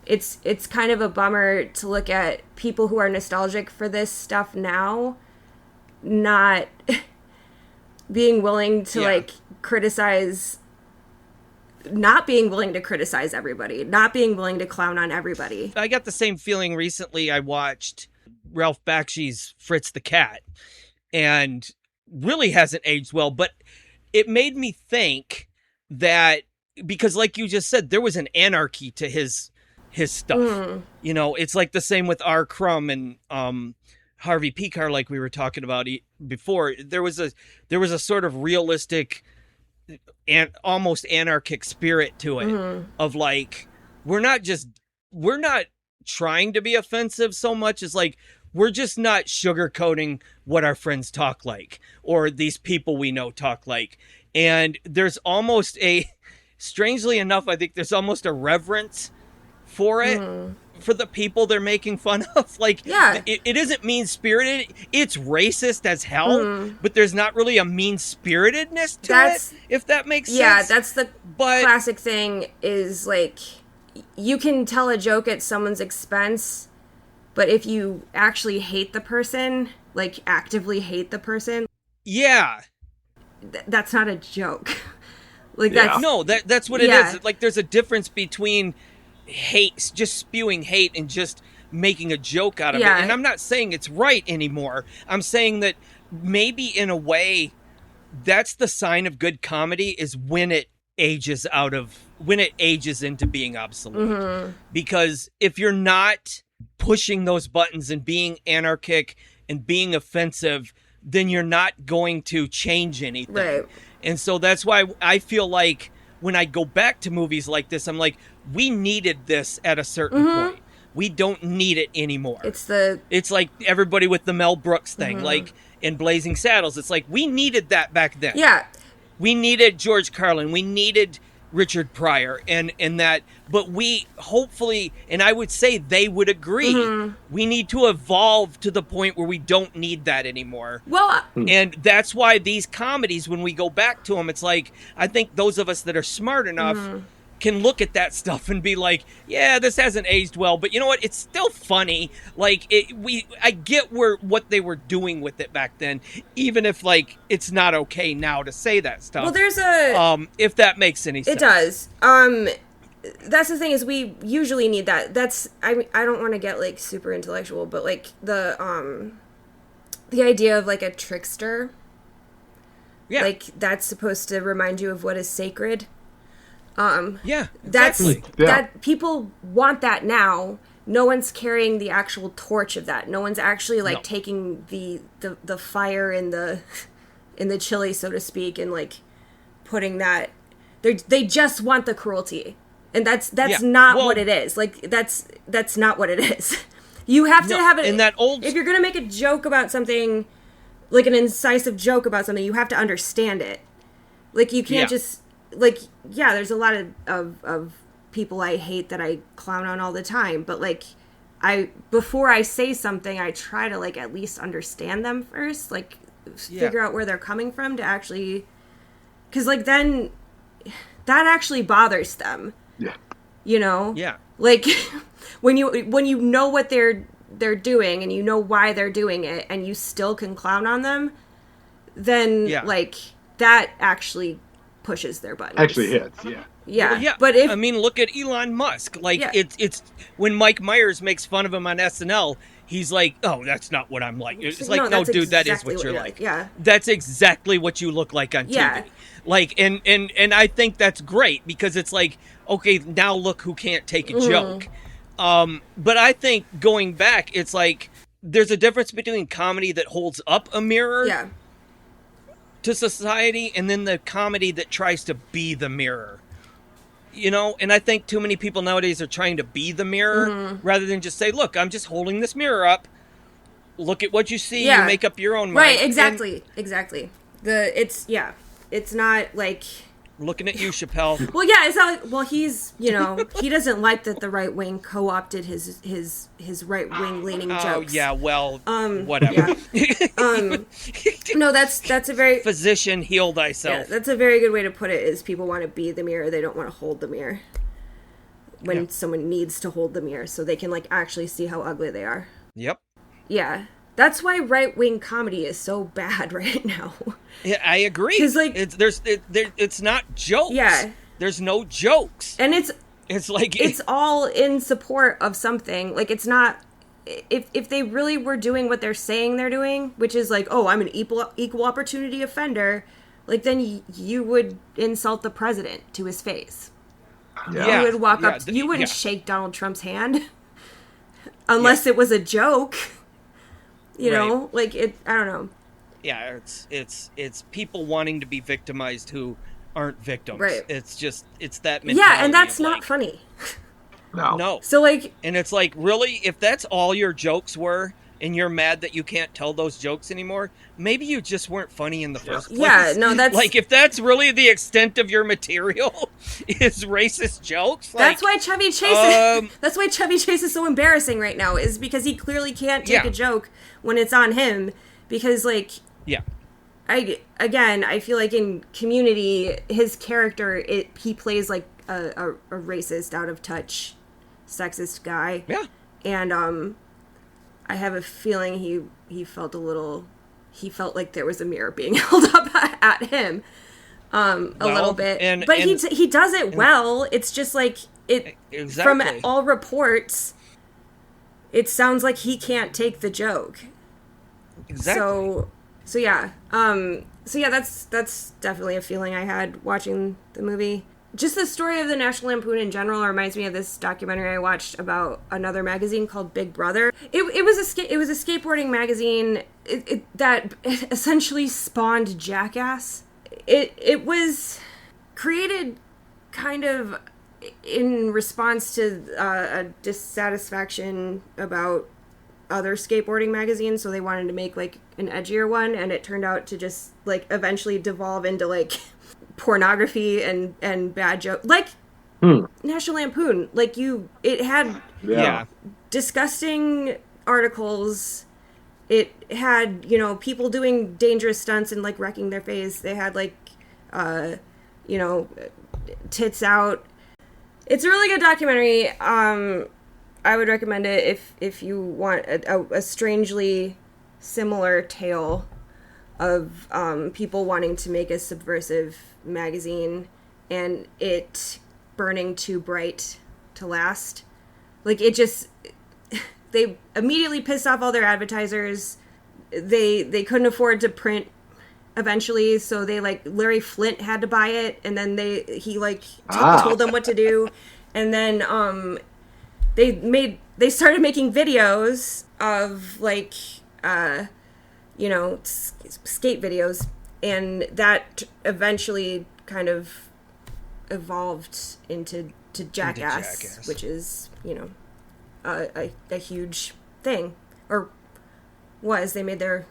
it's kind of a bummer to look at people who are nostalgic for this stuff now, not being willing to criticize, not being willing to criticize everybody, not being willing to clown on everybody. I got the same feeling recently. I watched Ralph Bakshi's Fritz the Cat, and really hasn't aged well, but it made me think that, because like you just said, there was an anarchy to his stuff. It's like the same with R. Crumb and Harvey Pekar, like we were talking about before. There was a sort of realistic and almost anarchic spirit to it, of we're not trying to be offensive so much as we're just not sugarcoating what our friends talk like, or these people we know talk like. And there's almost strangely enough, I think there's almost a reverence for it, for the people they're making fun of. It isn't mean-spirited. It's racist as hell, but there's not really a mean-spiritedness to it, if that makes sense. Yeah, that's the classic thing is, you can tell a joke at someone's expense, but if you actually hate the person, actively hate the person... Yeah. That's not a joke. That's what it is. There's a difference between hate, just spewing hate, and just making a joke out of it. And I'm not saying it's right anymore. I'm saying that maybe in a way that's the sign of good comedy, is when it ages into being obsolete. Because if you're not pushing those buttons and being anarchic and being offensive, then you're not going to change anything. Right. And so that's why I feel like when I go back to movies like this, I'm like, we needed this at a certain point. We don't need it anymore. It's like everybody with the Mel Brooks thing, in Blazing Saddles. It's like, we needed that back then. Yeah. We needed George Carlin. We needed Richard Pryor and that, but we hopefully, and I would say they would agree, we need to evolve to the point where we don't need that anymore. Well, and that's why these comedies, when we go back to them, it's like, I think those of us that are smart enough can look at that stuff and be like, yeah, this hasn't aged well, but you know what? It's still funny. I get what they were doing with it back then, even if it's not okay now to say that stuff. Well, there's if that makes any sense. It does. That's the thing, is we usually need that. That's, I don't want to get super intellectual, but the idea of a trickster. Yeah. That's supposed to remind you of what is sacred. That people want that now. No one's carrying the actual torch of that. No one's actually taking the fire in the chili, so to speak, and putting that. They just want the cruelty, and that's not what it is. That's not what it is. You have to have it in that old. If you're gonna make a joke about something, an incisive joke about something, you have to understand it. You can't just. There's a lot of people I hate that I clown on all the time, but before I say something, I try to at least understand them first, figure out where they're coming from to actually, because then that actually bothers them. Yeah. Yeah. When you know what they're doing and you know why they're doing it and you still can clown on them, then that actually pushes their buttons. Actually hits, yeah. Well, yeah, but look at Elon Musk. It's when Mike Myers makes fun of him on SNL, he's like, "Oh, that's not what I'm like." It's no, dude, that is what you're like. Yeah, that's exactly what you look like on TV. Yeah. And I think that's great, because it's okay, now look who can't take a joke. But I think going back, it's there's a difference between comedy that holds up a mirror to society and then the comedy that tries to be the mirror. You know, and I think too many people nowadays are trying to be the mirror rather than just say, look, I'm just holding this mirror up. Look at what you see. You make up your own mind. Right, exactly. Exactly. It's not like... Looking at you, Chappelle. Well, yeah, it's not like, well, he's, you know, he doesn't like that the right wing co-opted his right wing leaning jokes. Oh, yeah, well, whatever. Yeah. No, that's a very... Physician, heal thyself. Yeah, that's a very good way to put it, is people want to be the mirror, they don't want to hold the mirror. When someone needs to hold the mirror so they can, like, actually see how ugly they are. Yep. Yeah. That's why right-wing comedy is so bad right now. Yeah, I agree. Because like it's not jokes. Yeah, there's no jokes, and it's like it's all in support of something. Like it's not. If they really were doing what they're saying they're doing, which is like, oh, I'm an equal opportunity offender, like then you would insult the president to his face. Yeah. You would walk up. You wouldn't shake Donald Trump's hand unless it was a joke. You know, like it. I don't know. Yeah, it's people wanting to be victimized who aren't victims. Right. It's that mentality. Yeah, and that's not funny. No. So like, and it's like, really, if that's all your jokes were, and you're mad that you can't tell those jokes anymore, maybe you just weren't funny in the first place. Yeah, no, that's like if that's really the extent of your material is racist jokes. That's why Chevy Chase. That's why Chevy Chase is so embarrassing right now. Is because he clearly can't take a joke when it's on him. Because like, I feel like in Community, his character he plays like a racist, out of touch, sexist guy. Yeah, and I have a feeling he felt like there was a mirror being held up at him a little bit. But he does it well. It's just like from all reports, it sounds like he can't take the joke. Exactly. So yeah. That's definitely a feeling I had watching the movie. Just the story of the National Lampoon in general reminds me of this documentary I watched about another magazine called Big Brother. It was a skateboarding magazine that essentially spawned Jackass. It was created kind of in response to a dissatisfaction about other skateboarding magazines, so they wanted to make like an edgier one, and it turned out to just like eventually devolve into like pornography and bad joke, like National Lampoon. Like it had disgusting articles. It had, you know, people doing dangerous stunts and like wrecking their face. They had like you know, tits out. It's a really good documentary. I would recommend it if you want a strangely similar tale of people wanting to make a subversive magazine and it burning too bright to last. Like it just, they immediately pissed off all their advertisers. They couldn't afford to print eventually, so they like Larry Flint had to buy it, and then he told them what to do, and then they started making videos of like you know, skate videos, and that eventually kind of evolved into Jackass, which is, you know, a huge thing, or was. They made their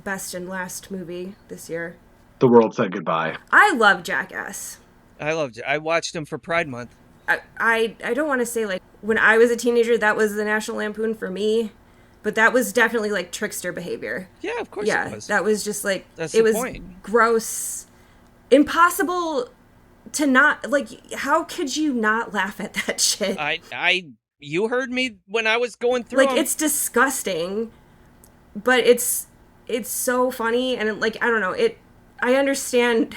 best and last movie this year. The world said goodbye. I love Jackass. I watched him for Pride Month. I don't want to say like when I was a teenager that was the National Lampoon for me, but that was definitely like trickster behavior. Yeah, of course it was. That was just like, that's it the was point. Gross, impossible to not, like, how could you not laugh at that shit? You heard me when I was going through like them. It's disgusting, but it's so funny, and like, I don't know, I understand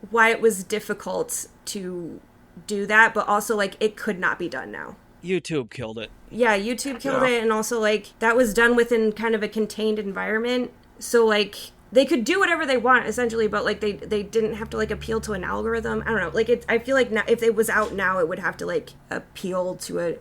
why it was difficult to do that, but also like it could not be done now. YouTube killed it. Yeah, YouTube killed it, and also like that was done within kind of a contained environment, so like they could do whatever they want essentially, but like they didn't have to like appeal to an algorithm. I don't know, like I feel like now, if it was out now, it would have to like appeal to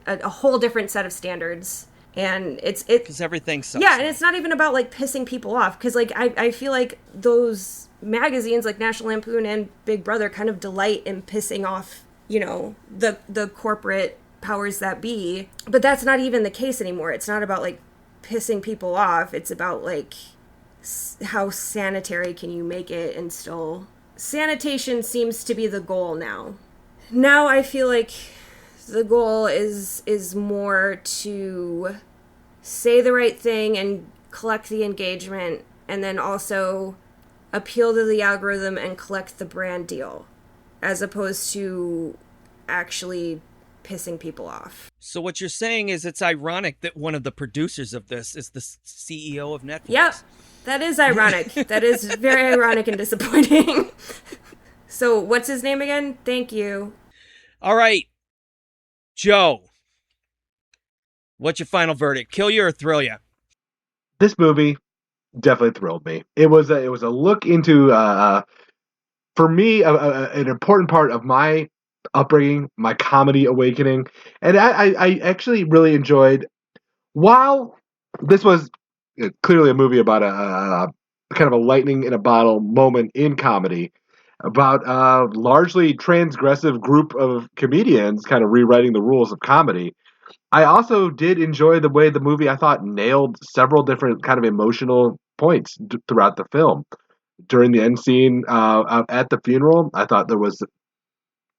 a whole different set of standards And it's because everything sucks. Yeah, and it's not even about like pissing people off, because like I feel like those magazines like National Lampoon and Big Brother kind of delight in pissing off, you know, the corporate powers that be. But that's not even the case anymore. It's not about like pissing people off. It's about like how sanitary can you make it, and still sanitation seems to be the goal now. Now I feel like the goal is more to say the right thing and collect the engagement, and then also appeal to the algorithm and collect the brand deal, as opposed to actually pissing people off. So what you're saying is it's ironic that one of the producers of this is the CEO of Netflix. Yep, that is ironic. That is very ironic and disappointing. So what's his name again? Thank you. All right, Joe, what's your final verdict? Kill you or thrill you? This movie definitely thrilled me. It was a look into, for me, an important part of my upbringing, my comedy awakening, and I actually really enjoyed. While this was clearly a movie about a kind of a lightning in a bottle moment in comedy, about a largely transgressive group of comedians kind of rewriting the rules of comedy, I also did enjoy the way the movie, I thought, nailed several different kind of emotional points throughout the film. During the end scene at the funeral, I thought there was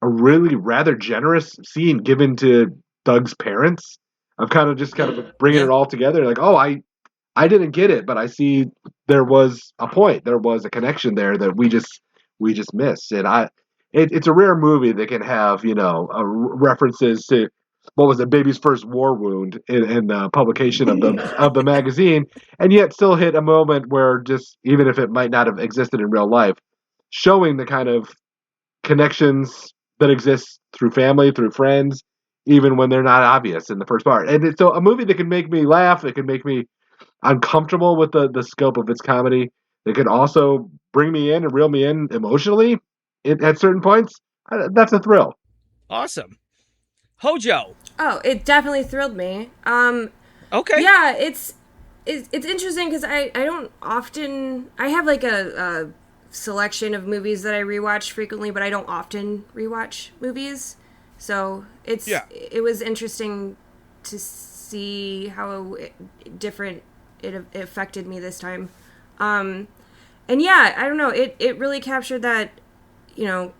a really rather generous scene given to Doug's parents of kind of bringing it all together. Like, oh, I didn't get it, but I see there was a point, there was a connection there that we just missed. And it's a rare movie that can have, you know, references to what was a baby's first war wound in the publication of the magazine, and yet still hit a moment where, just even if it might not have existed in real life, showing the kind of connections that exist through family, through friends, even when they're not obvious in the first part. And it's so a movie that can make me laugh, it can make me uncomfortable with the scope of its comedy. It could also bring me in and reel me in emotionally at certain points. That's a thrill. Awesome. Hojo. Oh, it definitely thrilled me. Okay. Yeah, it's interesting because I don't often, I have like a selection of movies that I rewatch frequently, but I don't often rewatch movies. So it was interesting to see how different it affected me this time. And yeah, I don't know, it really captured that, you know,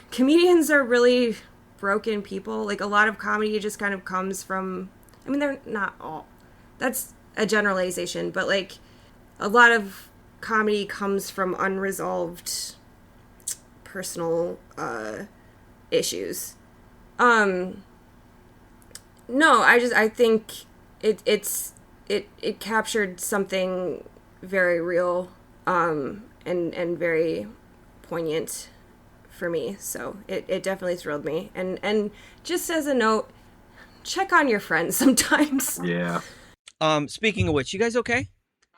comedians are really broken people. Like, a lot of comedy just kind of comes from, I mean, they're not all, that's a generalization, but like a lot of comedy comes from unresolved personal issues. No, I think it captured something very real and very poignant for me. So it definitely thrilled me. And just as a note, check on your friends sometimes. Yeah. Speaking of which, you guys okay?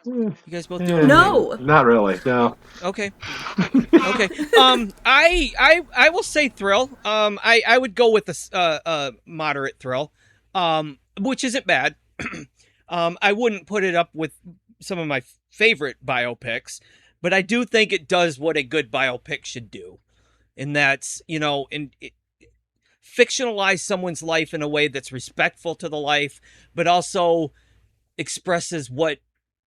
You guys both doing No. okay? Not really, no. Okay. Okay. I will say thrill. I would go with a moderate thrill, which isn't bad. I wouldn't put it up with some of my favorite biopics, but I do think it does what a good biopic should do. And that's, you know, fictionalize someone's life in a way that's respectful to the life, but also expresses what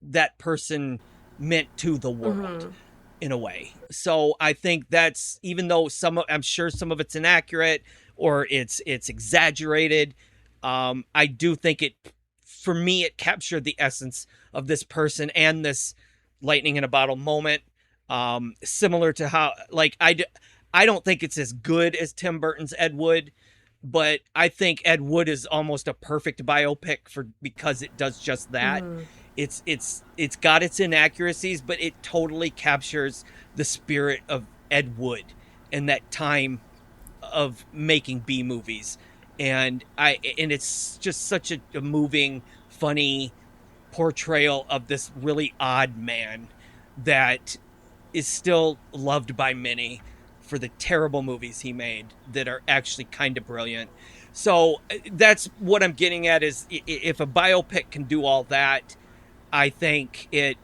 that person meant to the world in a way. So I think that's, even though I'm sure some of it's inaccurate or it's exaggerated, I do think for me, it captured the essence of this person and this lightning in a bottle moment. Similar to how, like, I don't think it's as good as Tim Burton's Ed Wood, but I think Ed Wood is almost a perfect biopic because it does just that. It's got its inaccuracies, but it totally captures the spirit of Ed Wood and that time of making B movies. And it's just such a moving, funny portrayal of this really odd man that is still loved by many for the terrible movies he made that are actually kind of brilliant. So that's what I'm getting at is if a biopic can do all that, I think it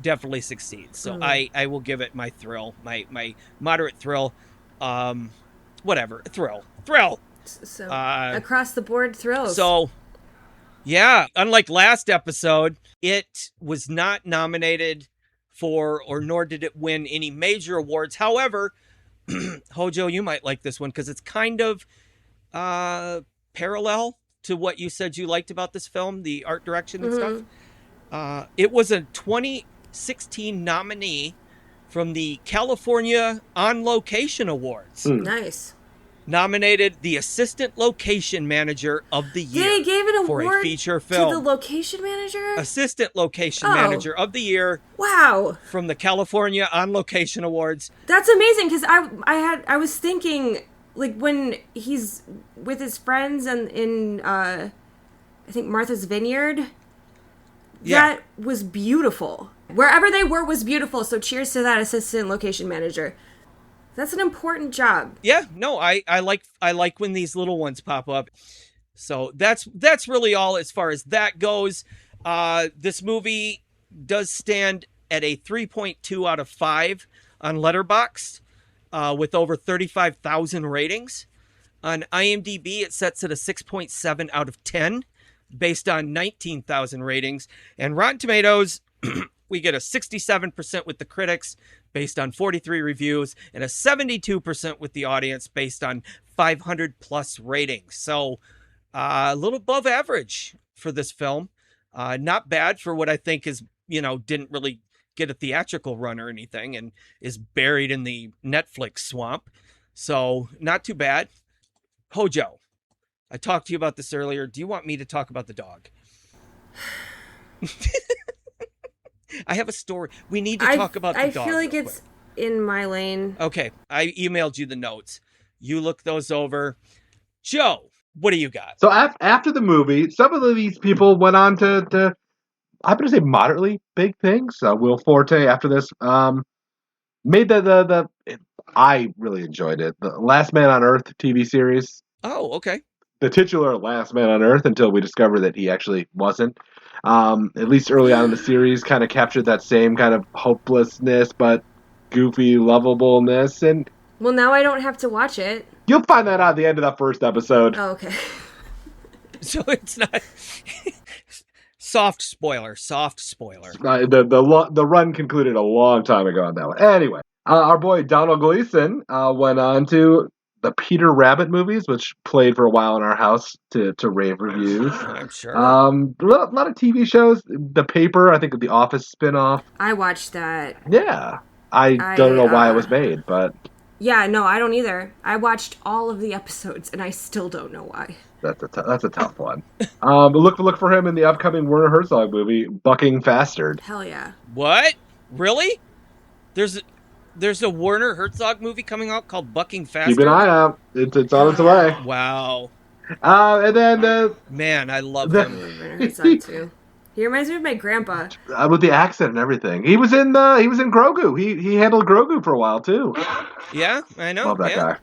definitely succeeds. So I will give it my thrill, my moderate thrill, whatever, thrill. So across the board thrills. So yeah, unlike last episode, it was not nominated for, or nor did it win any major awards. However, Hojo, you might like this one because it's kind of parallel to what you said you liked about this film, the art direction and stuff. It was a 2016 nominee from the California On Location Awards. Nice. Nominated the Assistant Location Manager of the Year. They gave an for award a feature film. to the location manager? Assistant Location Manager of the Year. Wow. From the California On Location Awards. That's amazing because I was thinking, like, when he's with his friends and in I think Martha's Vineyard. Yeah. That was beautiful. Wherever they were was beautiful. So cheers to that assistant location manager. That's an important job. Yeah, no, I like when these little ones pop up. So that's really all as far as that goes. This movie does stand at a 3.2 out of 5 on Letterboxd, with over 35,000 ratings. On IMDb, it sets at a 6.7 out of 10 based on 19,000 ratings. And Rotten Tomatoes, we get a 67% with the critics based on 43 reviews and a 72% with the audience based on 500 plus ratings. So a little above average for this film. Not bad for what I think is, didn't really get a theatrical run or anything and is buried in the Netflix swamp. So not too bad. Hojo, I talked to you about this earlier. Do you want me to talk about the dog? I have a story. We need to talk about the dog. I feel like it's in my lane. Okay. I emailed you the notes. You look those over. Joe, what do you got? So after the movie, some of these people went on to I'm going to say moderately big things. Will Forte, after this, made I really enjoyed it. The Last Man on Earth TV series. Oh, okay. The titular Last Man on Earth, until we discovered that he actually wasn't. At least early on in the series, kind of captured that same kind of hopelessness, but goofy lovableness. And well, now I don't have to watch it. You'll find that out at the end of that first episode. Oh, okay. So it's not soft spoiler. The run concluded a long time ago on that one. Anyway, our boy Donald Gleason went on to the Peter Rabbit movies, which played for a while in our house to rave reviews. I'm sure. A lot of TV shows. The Paper, I think the Office spinoff. I watched that. Yeah. I don't know why it was made, but... Yeah, no, I don't either. I watched all of the episodes, and I still don't know why. That's a tough one. Look for him in the upcoming Werner Herzog movie, Bucking Fastard. Hell yeah. What? Really? There's a Werner Herzog movie coming out called Bucking Fastard? Keep an eye out. It's on its way. Wow. And then... Man, I love him. Werner Herzog, too. He reminds me of my grandpa. With the accent and everything. He was in Grogu. He handled Grogu for a while, too. Yeah, I know. Love that guy.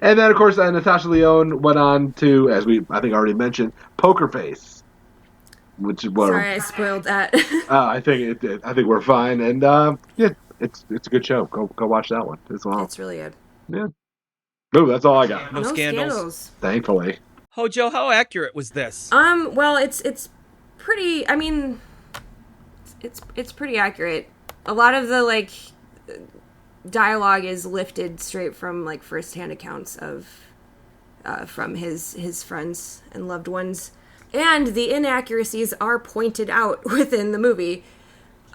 And then, of course, Natasha Lyonne went on to, as I think already mentioned, Poker Face. Which is what... Sorry, I spoiled that. I think we're fine. And, yeah, it's a good show. Go watch that one as well. It's really good. Yeah. Ooh, that's all I got. No scandals. Thankfully. Hojo, how accurate was this? Well, it's pretty, I mean, it's pretty accurate. A lot of the, dialogue is lifted straight from, first-hand accounts of, from his friends and loved ones. And the inaccuracies are pointed out within the movie.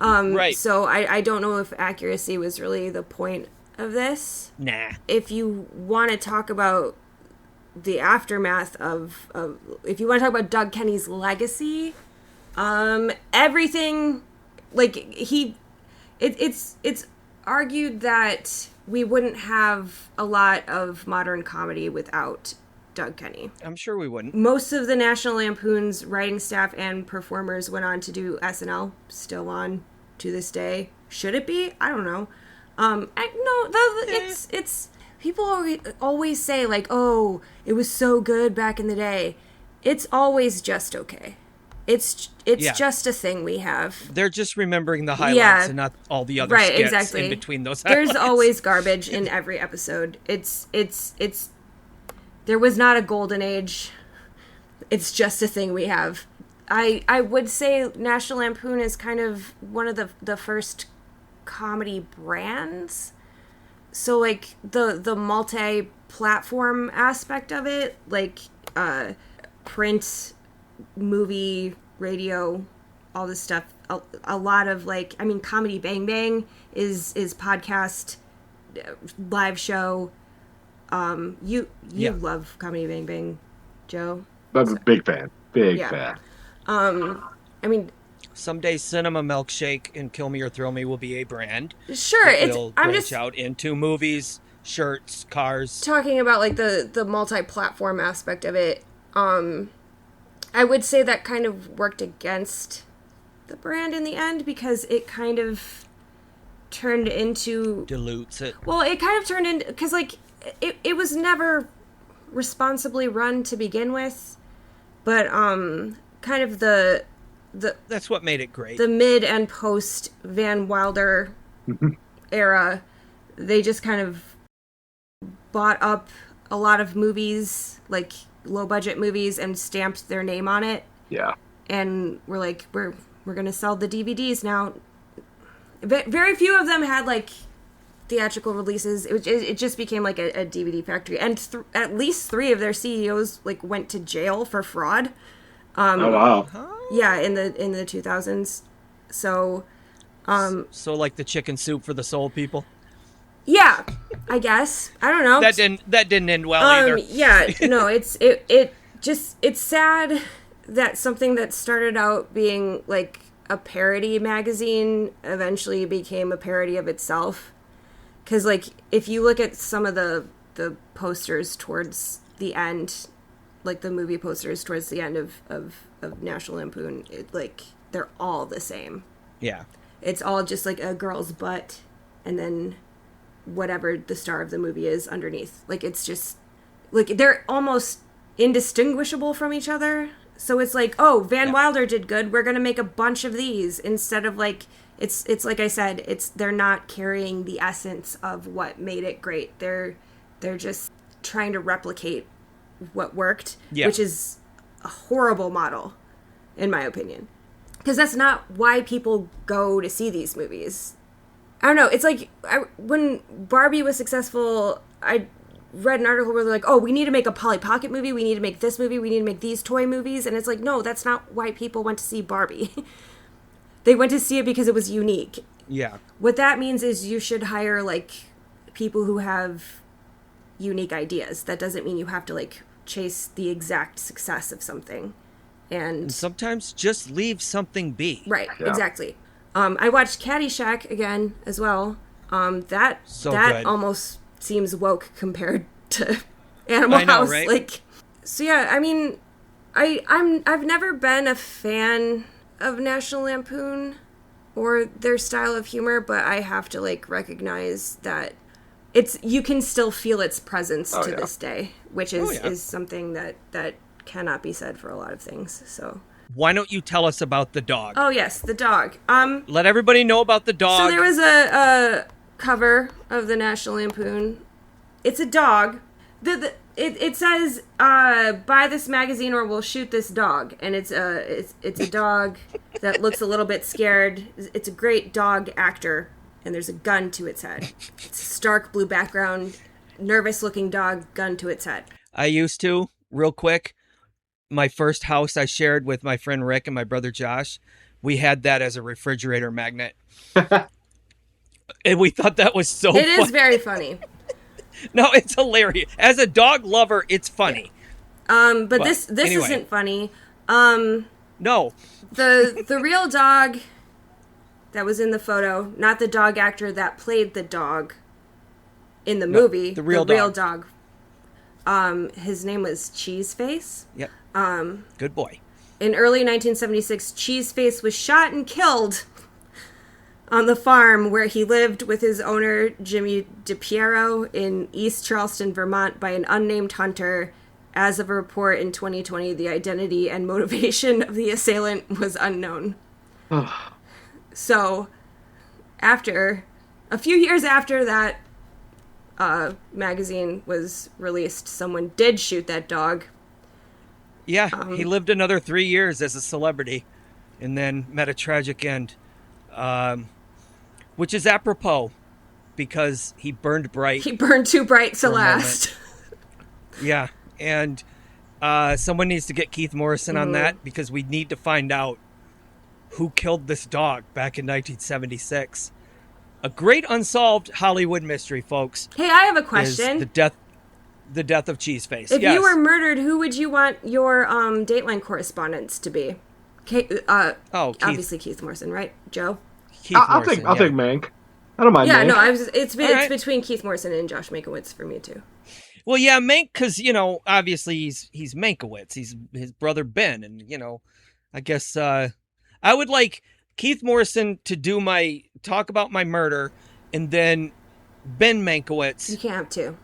Right. So I don't know if accuracy was really the point of this. Nah. If you want to talk about the aftermath of if you want to talk about Doug Kenney's legacy, everything, it's argued that we wouldn't have a lot of modern comedy without Doug Kenney. I'm sure we wouldn't. Most of the National Lampoon's writing staff and performers went on to do SNL, still on to this day. Should it be? I don't know. people always say, like, oh, it was so good back in the day. It's always just okay. It's just a thing we have. They're just remembering the highlights and not all the other skits in between those highlights. There's always garbage in every episode. It's there was not a golden age. It's just a thing we have. I would say National Lampoon is kind of one of the first comedy brands. So like the multi-platform aspect of it, like print, movie, radio, all this stuff. A lot of like, I mean, Comedy Bang Bang is podcast, live show. You love Comedy Bang Bang, Joe? I'm a big fan. Big fan. I mean, someday Cinema Milkshake and Kill Me or Thrill Me will be a brand. Sure, I'm branch out into movies, shirts, cars. Talking about like the multi-platform aspect of it. I would say that kind of worked against the brand in the end because it kind of turned into dilutes it. Well, it kind of turned into because like it was never responsibly run to begin with, but kind of the that's what made it great. The mid and post Van Wilder era, they just kind of bought up a lot of movies, like low budget movies, and stamped their name on it. Yeah. And we're like, we're gonna sell the DVDs now. Very few of them had like theatrical releases. It just became like a DVD factory, and at least 3 of their CEOs like went to jail for fraud. Oh wow! Yeah, in the 2000s. So, so like the chicken soup for the soul people. Yeah, I guess. I don't know. That didn't end well either. Yeah, no, it's sad that something that started out being like a parody magazine eventually became a parody of itself. Because like if you look at some of the posters towards the end, like the movie posters towards the end of National Lampoon, they're all the same. Yeah. It's all just like a girl's butt and then whatever the star of the movie is underneath. Like it's just like they're almost indistinguishable from each other. So it's like, oh, Van Wilder did good, we're gonna make a bunch of these, instead of like it's like I said, they're not carrying the essence of what made it great. They're just trying to replicate what worked, which is a horrible model, in my opinion. Because that's not why people go to see these movies. I don't know. It's like when Barbie was successful, I read an article where they're like, oh, we need to make a Polly Pocket movie. We need to make this movie. We need to make these toy movies. And it's like, no, that's not why people went to see Barbie. They went to see it because it was unique. Yeah. What that means is you should hire like people who have unique ideas. That doesn't mean you have to like chase the exact success of something. And sometimes just leave something be. Right, exactly. I watched Caddyshack again as well. That good. Almost seems woke compared to Animal House. Right? Like, so yeah, I mean, I've never been a fan of National Lampoon or their style of humor, but I have to like recognize that you can still feel its presence to this day, which is something that cannot be said for a lot of things. So why don't you tell us about the dog? Oh yes, the dog. Let everybody know about the dog. So there was a cover of the National Lampoon. It's a dog. It says buy this magazine or we'll shoot this dog, and it's a dog that looks a little bit scared. It's a great dog actor, and there's a gun to its head. It's a stark blue background, nervous looking dog, gun to its head. I used to, real quick, my first house I shared with my friend Rick and my brother Josh, we had that as a refrigerator magnet. And we thought that was so funny. It is very funny. No, it's hilarious. As a dog lover, it's funny. But this anyway. Isn't funny. No. The real dog that was in the photo, not the dog actor that played the dog in the movie. The real dog. His name was Cheeseface. Yep. Good boy. In early 1976, Cheeseface was shot and killed on the farm where he lived with his owner, Jimmy DiPiero, in East Charleston, Vermont, by an unnamed hunter. As of a report in 2020, the identity and motivation of the assailant was unknown. So, a few years after that magazine was released, someone did shoot that dog. Yeah, he lived another 3 years as a celebrity and then met a tragic end, which is apropos because he burned bright. He burned too bright to last. Yeah, and someone needs to get Keith Morrison on that because we need to find out who killed this dog back in 1976. A great unsolved Hollywood mystery, folks. Hey, I have a question. The death of Cheeseface. If you were murdered, who would you want your Dateline correspondents to be? Obviously Keith Morrison, right, Joe? I'll take Mank. I don't mind. Yeah, Mank. no, it's between Keith Morrison and Josh Mankiewicz for me too. Well, yeah, Mank, because obviously he's Mankiewicz. He's his brother Ben, and I guess I would like Keith Morrison to talk about my murder, and then Ben Mankiewicz. You can't have two.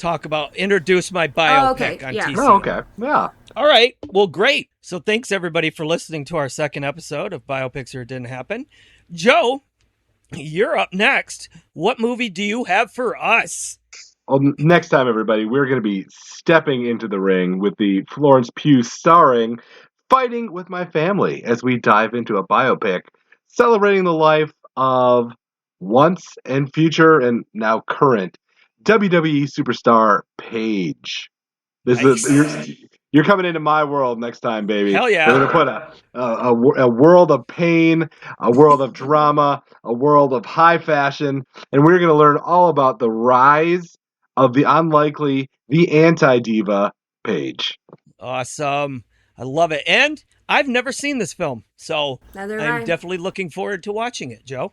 Introduce my biopic on TCM. Oh, okay. Yeah. All right. Well, great. So thanks, everybody, for listening to our second episode of Biopics or It Didn't Happen. Joe, you're up next. What movie do you have for us? Well, next time, everybody, we're going to be stepping into the ring with the Florence Pugh starring Fighting with My Family as we dive into a biopic celebrating the life of once and future and now current WWE superstar Paige. You're coming into my world next time, baby. Hell yeah. We're going to put a world of pain, a world of drama, a world of high fashion, and we're going to learn all about the rise of the unlikely, the anti-diva Paige. Awesome. I love it. And I've never seen this film, so I'm definitely looking forward to watching it, Joe.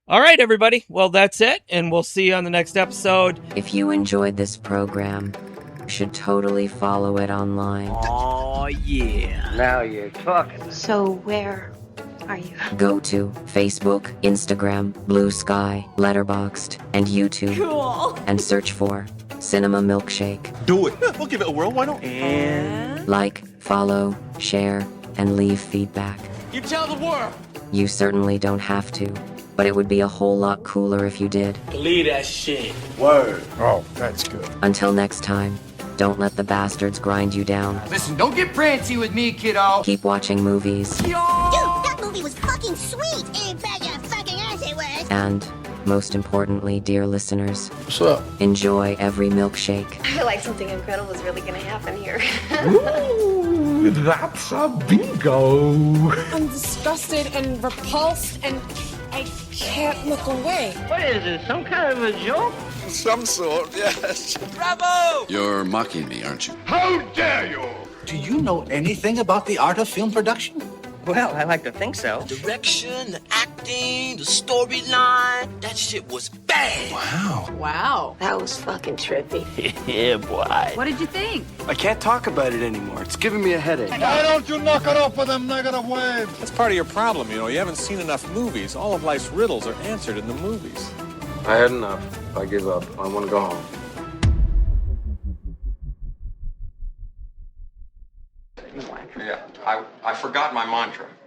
All right, everybody. Well, that's it, and we'll see you on the next episode. If you enjoyed this program, you should totally follow it online. Oh, yeah. Now you're talking. So where are you? Go to Facebook, Instagram, Blue Sky, Letterboxd, and YouTube. Cool. And search for Cinema Milkshake. Do it. We'll give it a whirl. Why not? And Like, follow, share, and leave feedback. you tell the world. You certainly don't have to, but it would be a whole lot cooler if you did. Believe that shit. Word. Oh, that's good. Until next time, don't let the bastards grind you down. Listen, don't get prancy with me, kiddo. Keep watching movies. Dude, that movie was fucking sweet. Ain't bad, you fucking ass it was. And, most importantly, dear listeners, What's up? enjoy every milkshake. I feel like something incredible is really gonna happen here. Ooh, that's a bingo. I'm disgusted and repulsed, and I can't look away. What is this, some kind of a joke? Some sort, yes. Bravo! You're mocking me, aren't you? How dare you? Do you know anything about the art of film production? Well, I like to think so. Direction, the acting, the storyline, that shit was bad. Wow. That was fucking trippy. Yeah, boy. What did you think? I can't talk about it anymore. It's giving me a headache. Why don't you knock it off with them negative waves? That's part of your problem, you haven't seen enough movies. All of life's riddles are answered in the movies. I had enough. I give up. I want to go home. Yeah, I forgot my mantra.